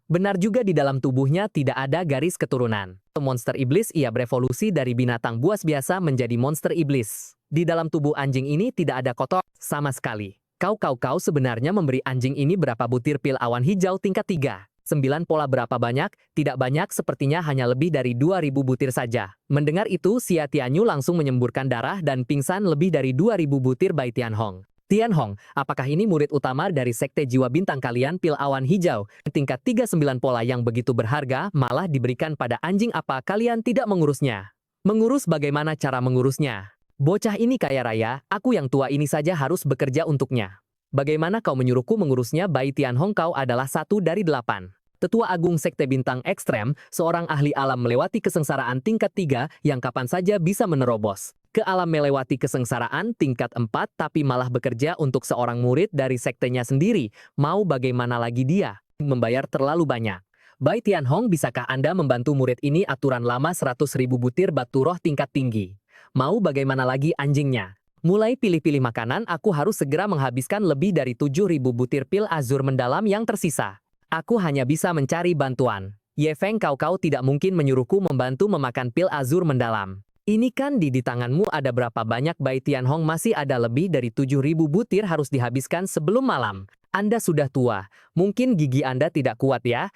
Benar juga, di dalam tubuhnya tidak ada garis keturunan. Monster iblis, ia berevolusi dari binatang buas biasa menjadi monster iblis. Di dalam tubuh anjing ini tidak ada kotor sama sekali. Kau sebenarnya memberi anjing ini berapa butir pil awan hijau tingkat 3? 9 pola berapa banyak? Tidak banyak, sepertinya hanya lebih dari 2000 butir saja. Mendengar itu, Xia Tianyu langsung menyemburkan darah dan pingsan. Lebih dari 2000 butir. Bai Tianhong. Tianhong, apakah ini murid utama dari sekte jiwa bintang kalian? Pil awan hijau tingkat 39 pola yang begitu berharga malah diberikan pada anjing. Apa kalian tidak mengurusnya? Mengurus? Bagaimana cara mengurusnya? Bocah ini kaya raya, aku yang tua ini saja harus bekerja untuknya. Bagaimana kau menyuruhku mengurusnya? Bai Tianhong, kau adalah 1 dari 8. Tetua Agung Sekte Bintang Ekstrem, seorang ahli alam melewati kesengsaraan tingkat 3 yang kapan saja bisa menerobos ke alam melewati kesengsaraan tingkat 4, tapi malah bekerja untuk seorang murid dari sektenya sendiri. Mau bagaimana lagi? Dia membayar terlalu banyak. Bai Tianhong, bisakah Anda membantu murid ini aturan lama 100.000 butir batu roh tingkat tinggi? Mau bagaimana lagi anjingnya? Mulai pilih-pilih makanan, aku harus segera menghabiskan lebih dari 7.000 butir pil azur mendalam yang tersisa. Aku hanya bisa mencari bantuan. Ye Feng, kau tidak mungkin menyuruhku membantu memakan pil azur mendalam. Ini kan di tanganmu ada berapa banyak? Bai Tianhong, masih ada lebih dari 7.000 butir harus dihabiskan sebelum malam. Anda sudah tua, mungkin gigi Anda tidak kuat ya?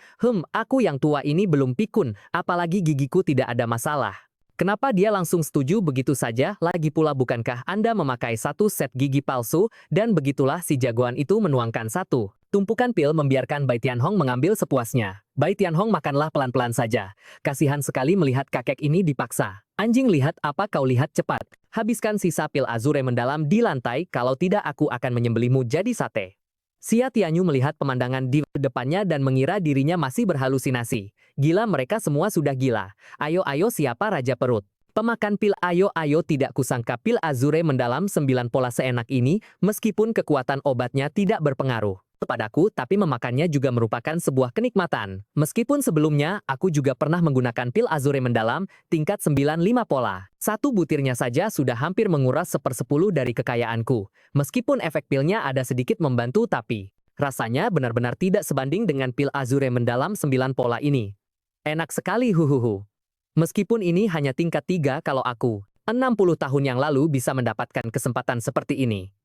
Aku yang tua ini belum pikun, apalagi gigiku tidak ada masalah. Kenapa dia langsung setuju begitu saja? Lagi pula bukankah Anda memakai satu set gigi palsu? Dan begitulah si jagoan itu menuangkan satu tumpukan pil, membiarkan Bai Tianhong mengambil sepuasnya. Bai Tianhong, makanlah pelan-pelan saja. Kasihan sekali melihat kakek ini dipaksa. Anjing, lihat apa kau lihat, cepat. Habiskan sisa pil azure mendalam di lantai, kalau tidak aku akan menyembelihmu jadi sate. Xia Tianyu melihat pemandangan di depannya dan mengira dirinya masih berhalusinasi. Gila, mereka semua sudah gila. Ayo, siapa raja perut? Pemakan pil, ayo, tidak kusangka pil azure mendalam 9 pola seenak ini, meskipun kekuatan obatnya tidak berpengaruh padaku, tapi memakannya juga merupakan sebuah kenikmatan. Meskipun sebelumnya, aku juga pernah menggunakan pil azure mendalam, tingkat 95 pola. Satu butirnya saja sudah hampir menguras 1/10 dari kekayaanku. Meskipun efek pilnya ada sedikit membantu, tapi rasanya benar-benar tidak sebanding dengan pil azure mendalam 9 pola ini. Enak sekali, huhuhu. Meskipun ini hanya tingkat 3, kalau aku 60 tahun yang lalu bisa mendapatkan kesempatan seperti ini.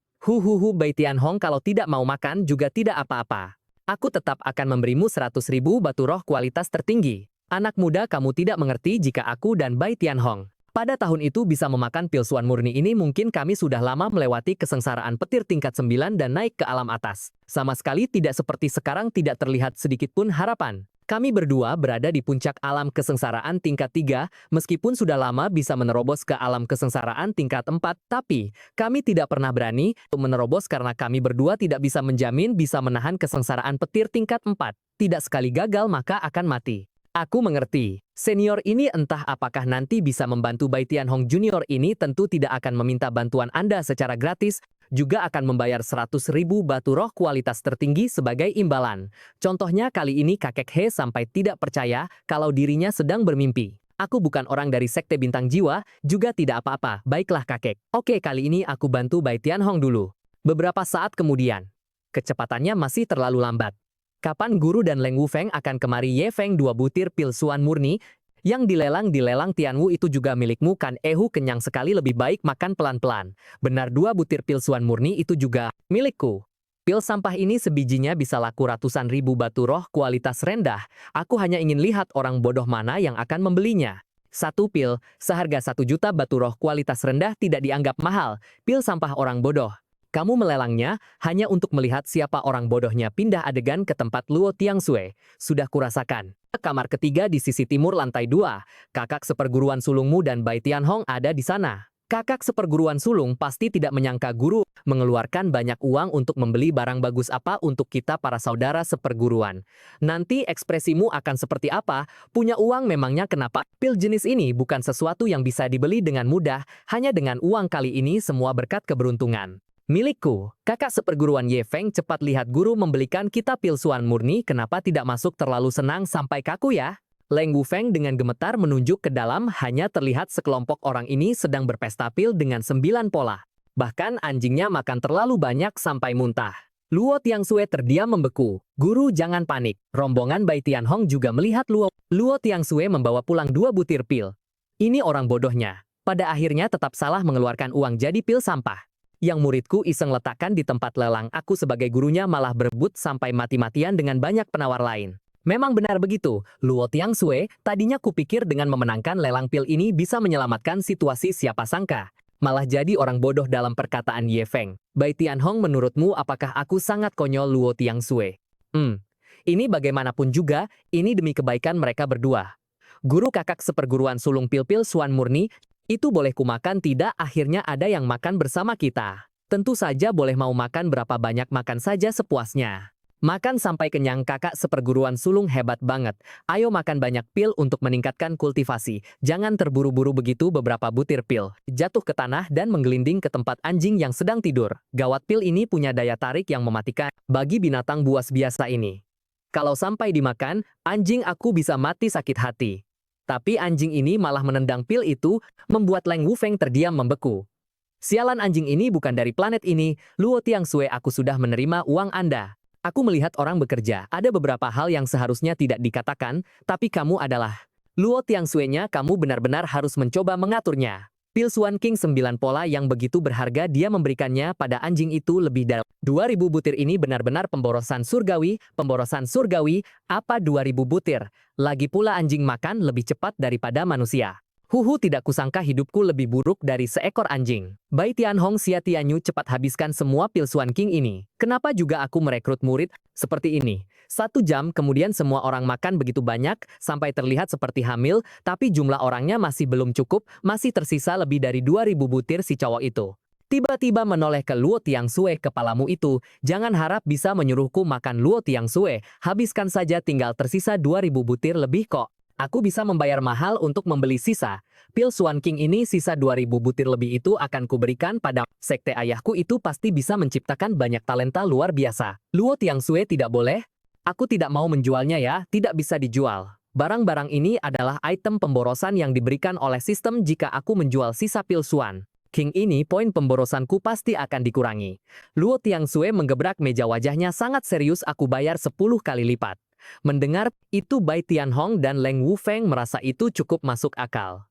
Bai Tianhong, kalau tidak mau makan juga tidak apa-apa. Aku tetap akan memberimu 100.000 batu roh kualitas tertinggi. Anak muda, kamu tidak mengerti jika aku dan Bai Tianhong pada tahun itu bisa memakan pil suan murni ini, mungkin kami sudah lama melewati kesengsaraan petir tingkat 9 dan naik ke alam atas. Sama sekali tidak seperti sekarang, tidak terlihat sedikit pun harapan. Kami berdua berada di puncak alam kesengsaraan tingkat 3, meskipun sudah lama bisa menerobos ke alam kesengsaraan tingkat 4, tapi kami tidak pernah berani untuk menerobos karena kami berdua tidak bisa menjamin bisa menahan kesengsaraan petir tingkat 4. Tidak sekali gagal maka akan mati. Aku mengerti. Senior ini entah apakah nanti bisa membantu. Bai Tianhong Junior ini tentu tidak akan meminta bantuan Anda secara gratis, juga akan membayar 100.000 batu roh kualitas tertinggi sebagai imbalan. Contohnya kali ini kakek He sampai tidak percaya kalau dirinya sedang bermimpi. Aku bukan orang dari sekte bintang jiwa, juga tidak apa-apa. Baiklah kakek. Oke, kali ini aku bantu Bai Tianhong dulu. Beberapa saat kemudian. Kecepatannya masih terlalu lambat. Kapan Guru dan Leng Wufeng akan kemari? Ye Feng, 2 butir pil suan murni yang dilelang Tianwu itu juga milikmu kan? Kenyang sekali, lebih baik makan pelan-pelan. Benar, 2 butir pil suan murni itu juga milikku. Pil sampah ini sebijinya bisa laku ratusan ribu batu roh kualitas rendah. Aku hanya ingin lihat orang bodoh mana yang akan membelinya. Satu pil, seharga 1 juta batu roh kualitas rendah tidak dianggap mahal. Pil sampah orang bodoh. Kamu melelangnya hanya untuk melihat siapa orang bodohnya. Pindah adegan ke tempat Luo Tiangsue. Sudah kurasakan. Kamar ketiga di sisi timur lantai 2. Kakak seperguruan sulungmu dan Bai Tianhong ada di sana. Kakak seperguruan sulung pasti tidak menyangka guru mengeluarkan banyak uang untuk membeli barang bagus apa untuk kita para saudara seperguruan. Nanti ekspresimu akan seperti apa? Punya uang memangnya kenapa? Pil jenis ini bukan sesuatu yang bisa dibeli dengan mudah, hanya dengan uang. Kali ini semua berkat keberuntungan milikku. Kakak seperguruan Ye Feng, cepat lihat guru membelikan kita pil suan murni. Kenapa tidak masuk terlalu senang sampai kaku ya? Leng Wufeng dengan gemetar menunjuk ke dalam. Hanya terlihat sekelompok orang ini sedang berpesta pil dengan 9 pola. Bahkan anjingnya makan terlalu banyak sampai muntah. Luo Tiangsue terdiam membeku. Guru, jangan panik. Rombongan Bai Tianhong juga melihat Luo Tiangsue membawa pulang 2 butir pil. Ini orang bodohnya. Pada akhirnya tetap salah mengeluarkan uang jadi pil sampah. Yang muridku iseng letakkan di tempat lelang, aku sebagai gurunya malah berebut sampai mati-matian dengan banyak penawar lain. Memang benar begitu, Luo Tiangsue, tadinya kupikir dengan memenangkan lelang pil ini bisa menyelamatkan situasi, siapa sangka. Malah jadi orang bodoh dalam perkataan Ye Feng. Bai Tianhong, menurutmu apakah aku sangat konyol? Luo Tiangsue. Ini bagaimanapun juga, ini demi kebaikan mereka berdua. Guru, kakak seperguruan sulung pil-pil suan murni, itu boleh kumakan tidak? Akhirnya ada yang makan bersama kita. Tentu saja boleh, mau makan berapa banyak makan saja sepuasnya. Makan sampai kenyang. Kakak seperguruan sulung hebat banget. Ayo makan banyak pil untuk meningkatkan kultivasi. Jangan terburu-buru begitu. Beberapa butir pil jatuh ke tanah dan menggelinding ke tempat anjing yang sedang tidur. Gawat, pil ini punya daya tarik yang mematikan bagi binatang buas biasa ini. Kalau sampai dimakan, anjing aku bisa mati sakit hati. Tapi anjing ini malah menendang pil itu, membuat Leng Wufeng terdiam membeku. Sialan anjing ini bukan dari planet ini, Luo Tiangsue aku sudah menerima uang Anda. Aku melihat orang bekerja, ada beberapa hal yang seharusnya tidak dikatakan, tapi kamu adalah Luo Tiangsue-nya, kamu benar-benar harus mencoba mengaturnya. Pil Suan King 9 pola yang begitu berharga dia memberikannya pada anjing itu lebih dari 2000 butir ini benar-benar pemborosan surgawi, apa 2000 butir? Lagi pula anjing makan lebih cepat daripada manusia. Huhu, tidak kusangka hidupku lebih buruk dari seekor anjing. Bai Tianhong Xia Tianyu cepat habiskan semua pil Suan King ini. Kenapa juga aku merekrut murid seperti ini? 1 jam kemudian semua orang makan begitu banyak, sampai terlihat seperti hamil, tapi jumlah orangnya masih belum cukup, masih tersisa lebih dari 2000 butir si cowok itu. Tiba-tiba menoleh ke Luo Tiangsue, kepalamu itu, jangan harap bisa menyuruhku makan Luo Tiangsue, habiskan saja, tinggal tersisa 2000 butir lebih kok. Aku bisa membayar mahal untuk membeli sisa. Pil Suan King ini sisa 2000 butir lebih itu akan kuberikan pada sekte ayahku, itu pasti bisa menciptakan banyak talenta luar biasa. Luo Tiangsue, tidak boleh. Aku tidak mau menjualnya ya, tidak bisa dijual. Barang-barang ini adalah item pemborosan yang diberikan oleh sistem jika aku menjual sisa pil Suan King ini, poin pemborosanku pasti akan dikurangi. Luo Tiangsue menggebrak meja, wajahnya sangat serius, aku bayar 10 kali lipat. Mendengar itu Bai Tianhong dan Leng Wufeng merasa itu cukup masuk akal.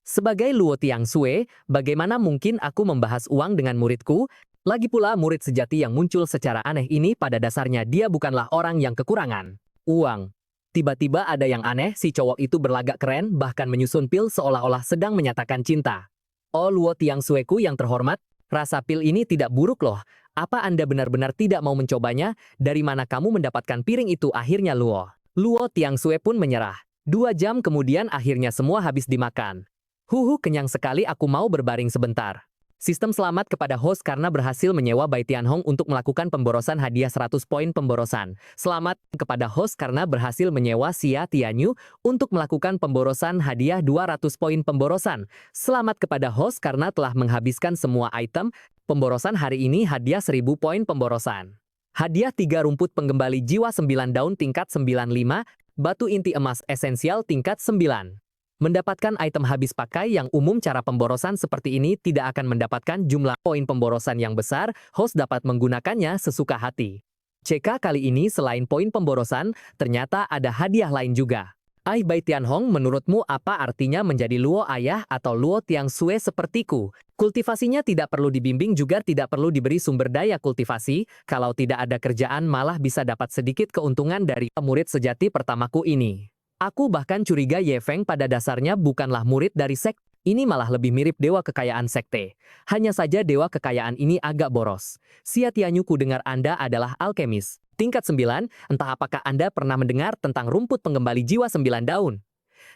Sebagai Luo Tiangsue, bagaimana mungkin aku membahas uang dengan muridku? Lagi pula murid sejati yang muncul secara aneh ini pada dasarnya dia bukanlah orang yang kekurangan uang. Tiba-tiba ada yang aneh, si cowok itu berlagak keren, bahkan menyusun pil seolah-olah sedang menyatakan cinta. Oh Luo Tiangsueku yang terhormat, rasa pil ini tidak buruk loh. Apa Anda benar-benar tidak mau mencobanya? Dari mana kamu mendapatkan piring itu? Akhirnya Luo Tiangsue pun menyerah. 2 jam kemudian akhirnya semua habis dimakan. Huhu, kenyang sekali, aku mau berbaring sebentar. Sistem selamat kepada host karena berhasil menyewa Bai Tianhong untuk melakukan pemborosan hadiah 100 poin pemborosan. Selamat kepada host karena berhasil menyewa Xia Tianyu untuk melakukan pemborosan hadiah 200 poin pemborosan. Selamat kepada host karena telah menghabiskan semua item pemborosan hari ini, hadiah 1000 poin pemborosan. Hadiah 3 rumput penggembali jiwa 9 daun tingkat 95, batu inti emas esensial tingkat 9. Mendapatkan item habis pakai yang umum, cara pemborosan seperti ini tidak akan mendapatkan jumlah poin pemborosan yang besar, host dapat menggunakannya sesuka hati. CK kali ini selain poin pemborosan, ternyata ada hadiah lain juga. Bai Tianhong, menurutmu apa artinya menjadi Luo ayah atau Luo Tiangsue sepertiku? Kultivasinya tidak perlu dibimbing, juga tidak perlu diberi sumber daya kultivasi, kalau tidak ada kerjaan malah bisa dapat sedikit keuntungan dari murid sejati pertamaku ini. Aku bahkan curiga Ye Feng pada dasarnya bukanlah murid dari sekte, ini malah lebih mirip dewa kekayaan sekte. Hanya saja dewa kekayaan ini agak boros. Xia Tianyu, ku dengar Anda adalah alkemis. Tingkat 9, entah apakah Anda pernah mendengar tentang rumput penggembali jiwa 9 daun?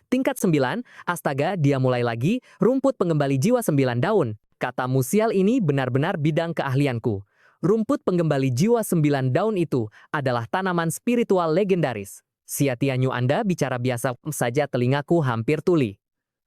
Tingkat 9, astaga, dia mulai lagi, rumput penggembali jiwa 9 daun. Kata musial ini benar-benar bidang keahlianku. Rumput penggembali jiwa 9 daun itu adalah tanaman spiritual legendaris. Xia Tianyu, Anda bicara biasa saja, telingaku hampir tuli.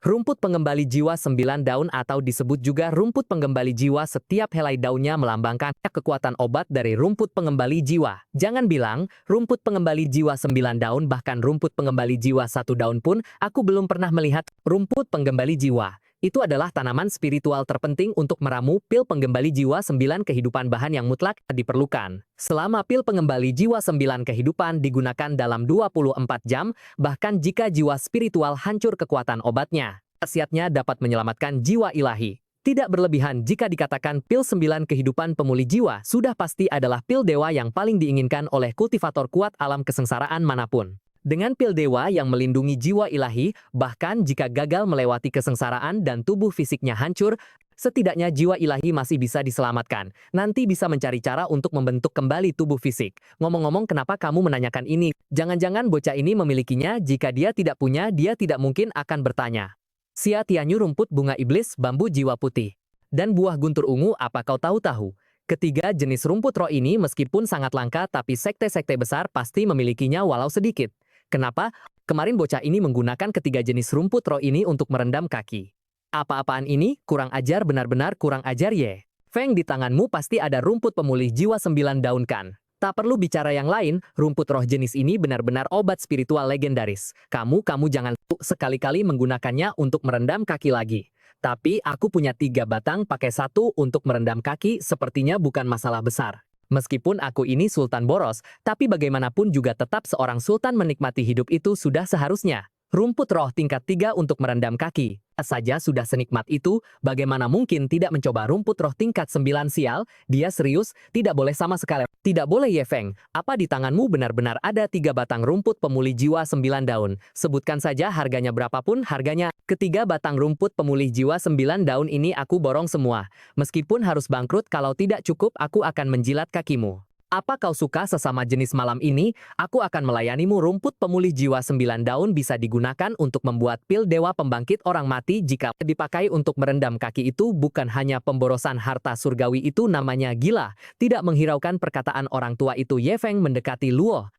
Rumput penggembali jiwa 9 daun atau disebut juga rumput penggembali jiwa, setiap helai daunnya melambangkan kekuatan obat dari rumput penggembali jiwa. Jangan bilang rumput penggembali jiwa 9 daun, bahkan rumput penggembali jiwa 1 daun pun aku belum pernah melihat. Rumput penggembali jiwa itu adalah tanaman spiritual terpenting untuk meramu pil penggembali jiwa 9 kehidupan, bahan yang mutlak diperlukan. Selama pil penggembali jiwa 9 kehidupan digunakan dalam 24 jam, bahkan jika jiwa spiritual hancur kekuatan obatnya, khasiatnya dapat menyelamatkan jiwa ilahi. Tidak berlebihan jika dikatakan pil 9 kehidupan pemulih jiwa sudah pasti adalah pil dewa yang paling diinginkan oleh kultivator kuat alam kesengsaraan manapun. Dengan pil dewa yang melindungi jiwa ilahi, bahkan jika gagal melewati kesengsaraan dan tubuh fisiknya hancur, setidaknya jiwa ilahi masih bisa diselamatkan. Nanti bisa mencari cara untuk membentuk kembali tubuh fisik. Ngomong-ngomong, kenapa kamu menanyakan ini? Jangan-jangan bocah ini memilikinya? Jika dia tidak punya, dia tidak mungkin akan bertanya. Xia Tianyu, rumput bunga iblis, bambu jiwa putih, dan buah guntur ungu, apa kau tahu-tahu? Ketiga jenis rumput roh ini meskipun sangat langka, tapi sekte-sekte besar pasti memilikinya walau sedikit. Kenapa? Kemarin bocah ini menggunakan ketiga jenis rumput roh ini untuk merendam kaki. Apa-apaan ini? Kurang ajar, benar-benar kurang ajar Ye Feng. Di tanganmu pasti ada rumput pemulih jiwa 9 daun kan? Tak perlu bicara yang lain, rumput roh jenis ini benar-benar obat spiritual legendaris. Kamu jangan sekali-kali menggunakannya untuk merendam kaki lagi. Tapi aku punya 3 batang, pakai 1 untuk merendam kaki, sepertinya bukan masalah besar. Meskipun aku ini sultan boros, tapi bagaimanapun juga tetap seorang sultan menikmati hidup itu sudah seharusnya. Rumput roh tingkat 3 untuk merendam kaki. Saja sudah senikmat itu, bagaimana mungkin tidak mencoba rumput roh tingkat 9 sial? Dia serius, tidak boleh sama sekali. Tidak boleh Ye Feng, apa di tanganmu benar-benar ada 3 batang rumput pemulih jiwa 9 daun? Sebutkan saja harganya berapapun harganya. Ketiga batang rumput pemulih jiwa 9 daun ini aku borong semua. Meskipun harus bangkrut, kalau tidak cukup aku akan menjilat kakimu. Apa kau suka sesama jenis malam ini? Aku akan melayanimu. Rumput pemulih jiwa 9 daun bisa digunakan untuk membuat pil dewa pembangkit orang mati. Jika dipakai untuk merendam kaki, itu bukan hanya pemborosan harta surgawi, itu namanya gila. Tidak menghiraukan perkataan orang tua itu, Ye Feng mendekati Luo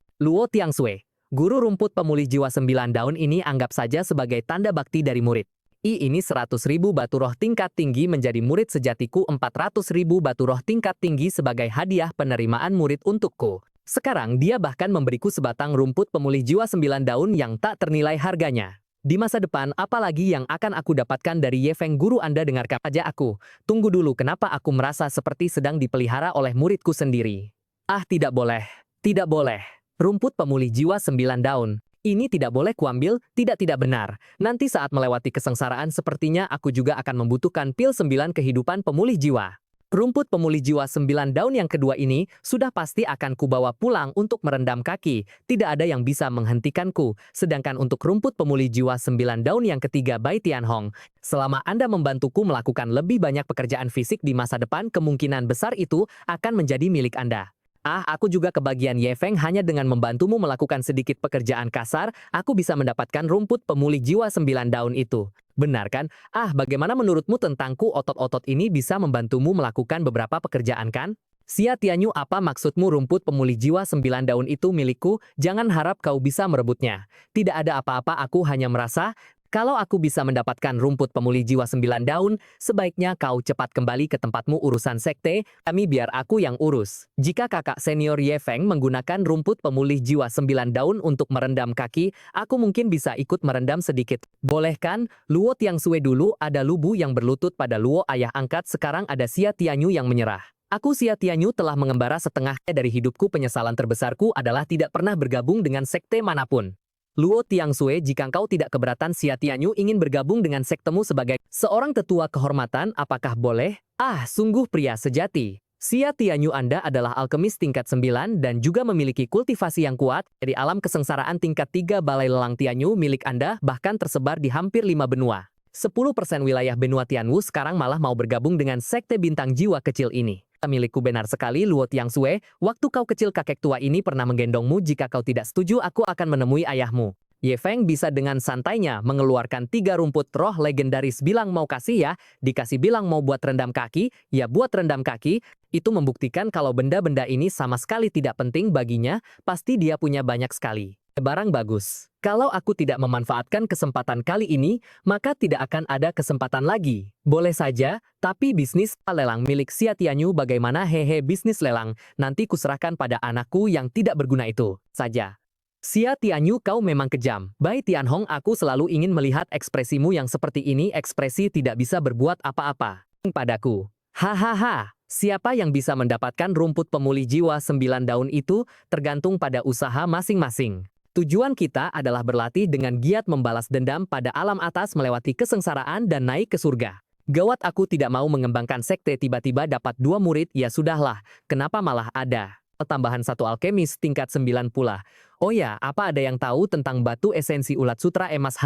Tiangsui. Guru rumput pemulih jiwa 9 daun ini anggap saja sebagai tanda bakti dari murid. Ini 100.000 batu roh tingkat tinggi menjadi murid sejatiku, 400.000 batu roh tingkat tinggi sebagai hadiah penerimaan murid untukku. Sekarang dia bahkan memberiku sebatang rumput pemulih jiwa 9 daun yang tak ternilai harganya. Di masa depan, apalagi yang akan aku dapatkan dari Ye Feng guru Anda? Dengarkan aja aku. Tunggu dulu, kenapa aku merasa seperti sedang dipelihara oleh muridku sendiri? Ah, tidak boleh. Tidak boleh. Rumput pemulih jiwa 9 daun. Ini tidak boleh kuambil, tidak benar. Nanti saat melewati kesengsaraan sepertinya aku juga akan membutuhkan pil 9 kehidupan pemulih jiwa. Rumput pemulih jiwa 9 daun yang kedua ini sudah pasti akan kubawa pulang untuk merendam kaki. Tidak ada yang bisa menghentikanku. Sedangkan untuk rumput pemulih jiwa 9 daun yang ketiga, Bai Tianhong, selama Anda membantuku melakukan lebih banyak pekerjaan fisik di masa depan, kemungkinan besar itu akan menjadi milik Anda. Aku juga kebagian Ye Feng. Hanya dengan membantumu melakukan sedikit pekerjaan kasar, aku bisa mendapatkan rumput pemulih jiwa 9 daun itu. Benar kan? Bagaimana menurutmu tentangku? Otot-otot ini bisa membantumu melakukan beberapa pekerjaan kan? Xia Tianyu, apa maksudmu? Rumput pemulih jiwa 9 daun itu milikku, jangan harap kau bisa merebutnya. Tidak ada apa-apa, aku hanya merasa, kalau aku bisa mendapatkan rumput pemulih jiwa 9 daun, sebaiknya kau cepat kembali ke tempatmu. Urusan sekte, kami biar aku yang urus. Jika kakak senior Ye Feng menggunakan rumput pemulih jiwa 9 daun untuk merendam kaki, aku mungkin bisa ikut merendam sedikit. Boleh kan? Luo Tiangsui, dulu ada Lubu yang berlutut pada Luo ayah angkat, sekarang ada Xia Tianyu yang menyerah. Aku Xia Tianyu telah mengembara setengah dari hidupku. Penyesalan terbesarku adalah tidak pernah bergabung dengan sekte manapun. Luo Tiangsui, jika kau tidak keberatan, Xia Tianyu ingin bergabung dengan sektemu sebagai seorang tetua kehormatan, apakah boleh? Sungguh pria sejati. Xia Tianyu, Anda adalah alkemis tingkat 9 dan juga memiliki kultivasi yang kuat. Dari alam kesengsaraan tingkat 3, Balai Lelang Tianyu milik Anda bahkan tersebar di hampir 5 benua. 10% wilayah benua Tianwu sekarang malah mau bergabung dengan sekte bintang jiwa kecil ini. Milikku. Benar sekali Luo Tiangsui, waktu kau kecil kakek tua ini pernah menggendongmu. Jika kau tidak setuju, aku akan menemui ayahmu. Ye Feng bisa dengan santainya mengeluarkan 3 rumput roh legendaris. Bilang mau kasih ya, dikasih. Bilang mau buat rendam kaki, ya buat rendam kaki. Itu membuktikan kalau benda-benda ini sama sekali tidak penting baginya, pasti dia punya banyak sekali barang bagus. Kalau aku tidak memanfaatkan kesempatan kali ini, maka tidak akan ada kesempatan lagi. Boleh saja, tapi bisnis lelang milik Xia Tianyu bagaimana? Hehe, bisnis lelang, nanti kuserahkan pada anakku yang tidak berguna itu saja. Xia Tianyu, kau memang kejam. Bai Tianhong, aku selalu ingin melihat ekspresimu yang seperti ini. Ekspresi tidak bisa berbuat apa-apa padaku. Hahaha. Siapa yang bisa mendapatkan rumput pemulih jiwa 9 daun itu tergantung pada usaha masing-masing. Tujuan kita adalah berlatih dengan giat membalas dendam pada alam atas, melewati kesengsaraan dan naik ke surga. Gawat, aku tidak mau mengembangkan sekte tiba-tiba dapat 2 murid, ya sudahlah, kenapa malah ada tambahan 1 alkemis tingkat 9 pula. Oh ya, apa ada yang tahu tentang batu esensi ulat sutra emas?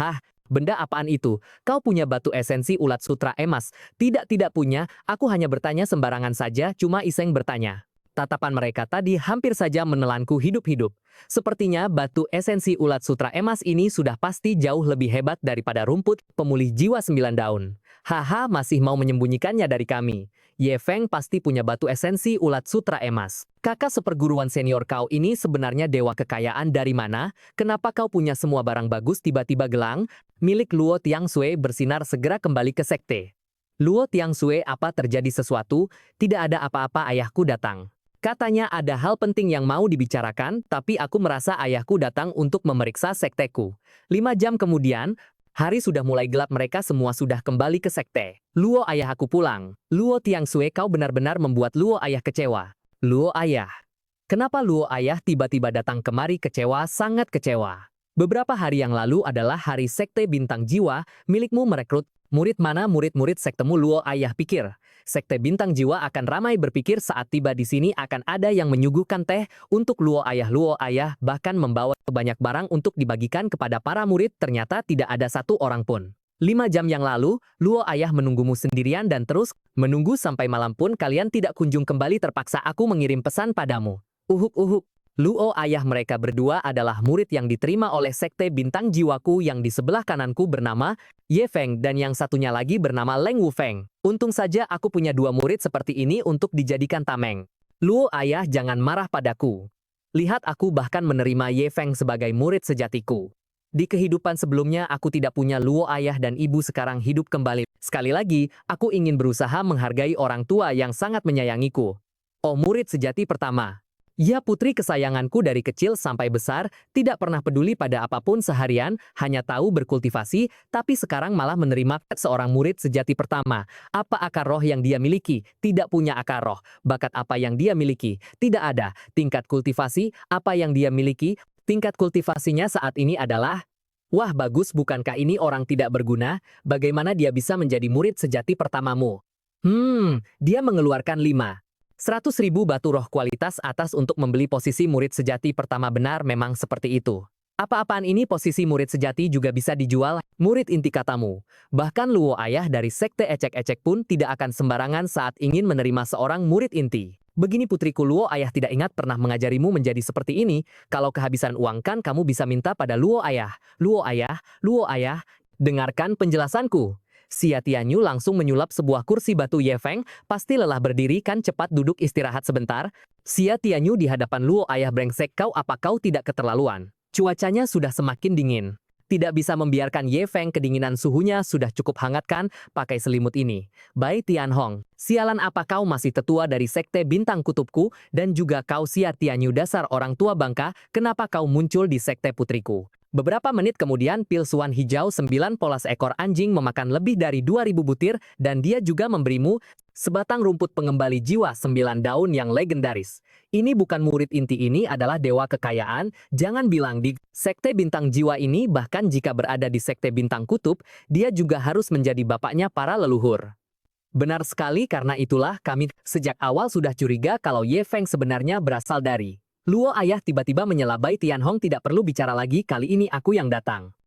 Benda apaan itu? Kau punya batu esensi ulat sutra emas? Tidak punya, aku hanya bertanya sembarangan saja, cuma iseng bertanya. Tatapan mereka tadi hampir saja menelanku hidup-hidup. Sepertinya batu esensi ulat sutra emas ini sudah pasti jauh lebih hebat daripada rumput pemulih jiwa 9 daun. Masih mau menyembunyikannya dari kami. Ye Feng pasti punya batu esensi ulat sutra emas. Kakak seperguruan senior kau ini sebenarnya dewa kekayaan dari mana? Kenapa kau punya semua barang bagus tiba-tiba gelang? Milik Luo Tiangsui bersinar segera kembali ke sekte. Luo Tiangsui, apa terjadi sesuatu? Tidak ada apa-apa, ayahku datang. Katanya ada hal penting yang mau dibicarakan, tapi aku merasa ayahku datang untuk memeriksa sekteku. 5 jam kemudian, hari sudah mulai gelap, mereka semua sudah kembali ke sekte. Luo ayah aku pulang. Luo Tiangsue, kau benar-benar membuat Luo ayah kecewa. Luo ayah. Kenapa Luo ayah tiba-tiba datang kemari kecewa, sangat kecewa. Beberapa hari yang lalu adalah hari sekte bintang jiwa, milikmu merekrut murid mana murid-murid sektemu, Luo ayah pikir. Sekte bintang jiwa akan ramai berpikir saat tiba di sini akan ada yang menyuguhkan teh untuk Luo ayah bahkan membawa banyak barang untuk dibagikan kepada para murid, ternyata tidak ada satu orang pun. 5 jam yang lalu, Luo ayah menunggumu sendirian dan terus menunggu sampai malam pun kalian tidak kunjung kembali, terpaksa aku mengirim pesan padamu. Uhuk. Luo ayah, mereka berdua adalah murid yang diterima oleh sekte bintang jiwaku, yang di sebelah kananku bernama Ye Feng dan yang satunya lagi bernama Leng Wufeng. Untung saja aku punya 2 murid seperti ini untuk dijadikan tameng. Luo ayah, jangan marah padaku. Lihat, aku bahkan menerima Ye Feng sebagai murid sejatiku. Di kehidupan sebelumnya aku tidak punya Luo ayah dan ibu, sekarang hidup kembali. Sekali lagi, aku ingin berusaha menghargai orang tua yang sangat menyayangiku. Oh murid sejati pertama. Ya putri kesayanganku, dari kecil sampai besar, tidak pernah peduli pada apapun seharian, hanya tahu berkultivasi, tapi sekarang malah menerima seorang murid sejati pertama. Apa akar roh yang dia miliki? Tidak punya akar roh. Bakat apa yang dia miliki? Tidak ada. Tingkat kultivasi, apa yang dia miliki? Tingkat kultivasinya saat ini adalah... Wah bagus, bukankah ini orang tidak berguna? Bagaimana dia bisa menjadi murid sejati pertamamu? Dia mengeluarkan 100.000 batu roh kualitas atas untuk membeli posisi murid sejati pertama. Benar, memang seperti itu. Apa-apaan ini posisi murid sejati juga bisa dijual, murid inti katamu. Bahkan Luo ayah dari sekte ecek-ecek pun tidak akan sembarangan saat ingin menerima seorang murid inti. Begini putriku, Luo ayah tidak ingat pernah mengajarimu menjadi seperti ini. Kalau kehabisan uang kan kamu bisa minta pada Luo ayah. Luo ayah, dengarkan penjelasanku. Xia Tianyu langsung menyulap sebuah kursi batu. Ye Feng, pasti lelah berdiri kan, cepat duduk istirahat sebentar. Xia Tianyu di hadapan Luo ayah, brengsek kau, apa kau tidak keterlaluan? Cuacanya sudah semakin dingin. Tidak bisa membiarkan Ye Feng kedinginan, suhunya sudah cukup hangat kan, pakai selimut ini. Bai Tianhong, sialan, apa kau masih tetua dari sekte bintang kutubku, dan juga kau Xia Tianyu, dasar orang tua bangka, kenapa kau muncul di sekte putriku? Beberapa menit kemudian, pil suan hijau 9 pola seekor anjing memakan lebih dari 2.000 butir, dan dia juga memberimu sebatang rumput pengembali jiwa 9 daun yang legendaris. Ini bukan murid inti, ini adalah dewa kekayaan. Jangan bilang di sekte bintang jiwa ini, bahkan jika berada di sekte bintang kutub, dia juga harus menjadi bapaknya para leluhur. Benar sekali, karena itulah kami sejak awal sudah curiga kalau Ye Feng sebenarnya berasal dari Luo ayah. Tiba-tiba menyela Bai Tianhong, tidak perlu bicara lagi, kali ini aku yang datang.